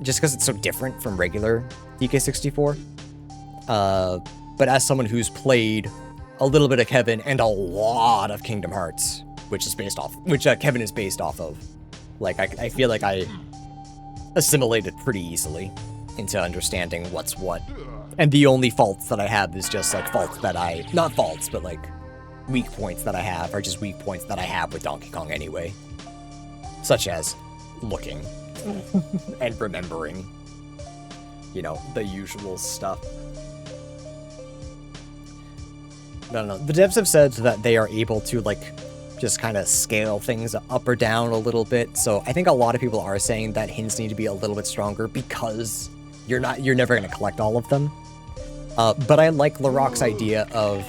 Speaker 1: Just because it's so different from regular DK64. But as someone who's played a little bit of Kevin and a lot of Kingdom Hearts, which Kevin is based off of, like, I feel like I assimilated pretty easily into understanding what's what. And the only faults that I have is just, like, not faults, but, like, weak points that I have are just weak points that I have with Donkey Kong anyway. Such as looking and remembering, you know, the usual stuff. I don't know. The devs have said that they are able to, like, just kind of scale things up or down a little bit. So I think a lot of people are saying that hints need to be a little bit stronger because you're never going to collect all of them. But I like Laroc's idea of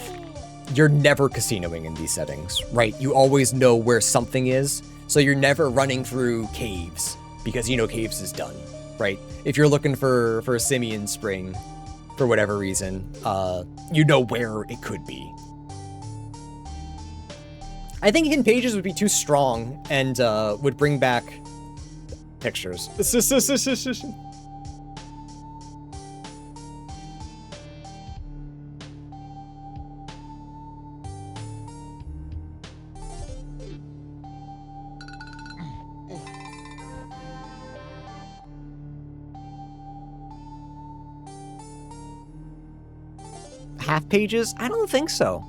Speaker 1: you're never casinoing in these settings, right? You always know where something is, so you're never running through caves because you know caves is done, right? If you're looking for Simeon Spring for whatever reason, you know where it could be. I think hidden pages would be too strong and would bring back pictures. Half pages? I don't think so.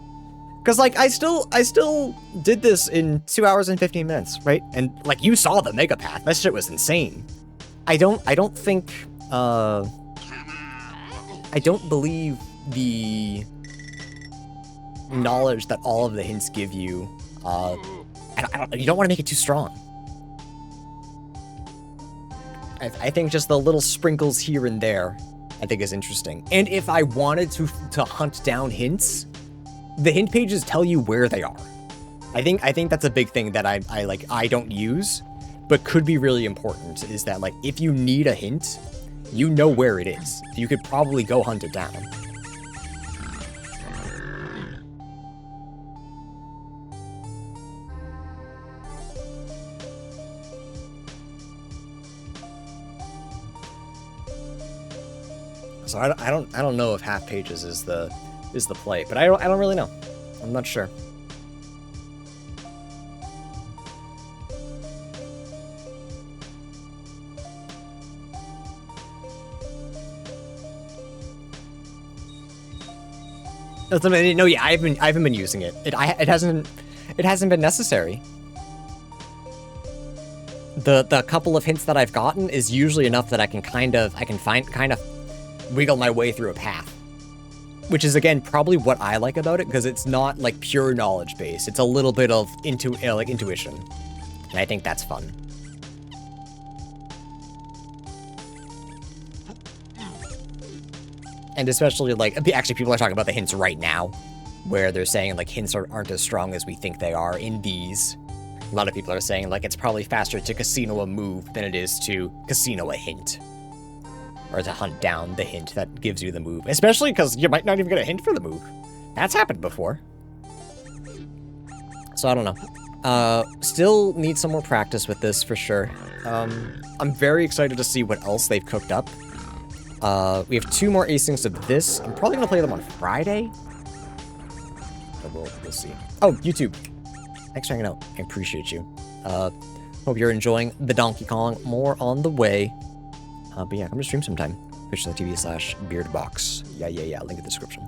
Speaker 1: Because, like, I still did this in 2 hours and 15 minutes, right? And, like, you saw the Mega Path. That shit was insane. I don't think, I don't believe the knowledge that all of the hints give you, you don't want to make it too strong. I think just the little sprinkles here and there, I think is interesting. And if I wanted to hunt down hints, the hint pages tell you where they are. I think that's a big thing that I don't use, but could be really important, is that, like, if you need a hint, you know where it is. You could probably go hunt it down. So I don't know if half pages is the play, but I don't really know. I'm not sure. No, yeah, I haven't been using it. It hasn't been necessary. The couple of hints that I've gotten is usually enough that I can kind of wiggle my way through a path. Which is, again, probably what I like about it, because it's not, like, pure knowledge base. It's a little bit of intuition. And I think that's fun. And especially, like, actually people are talking about the hints right now, where they're saying, like, hints aren't as strong as we think they are in these. A lot of people are saying, like, it's probably faster to casino a move than it is to casino a hint. Or to hunt down the hint that gives you the move. Especially because you might not even get a hint for the move. That's happened before. So I don't know. Still need some more practice with this for sure. I'm very excited to see what else they've cooked up. We have 2 more asyncs of this. I'm probably going to play them on Friday. But we'll see. Oh, YouTube. Thanks for hanging out. I appreciate you. Hope you're enjoying the Donkey Kong. More on the way. But yeah, come to stream sometime. Twitch.tv/BeardBox. Yeah. Link in the description.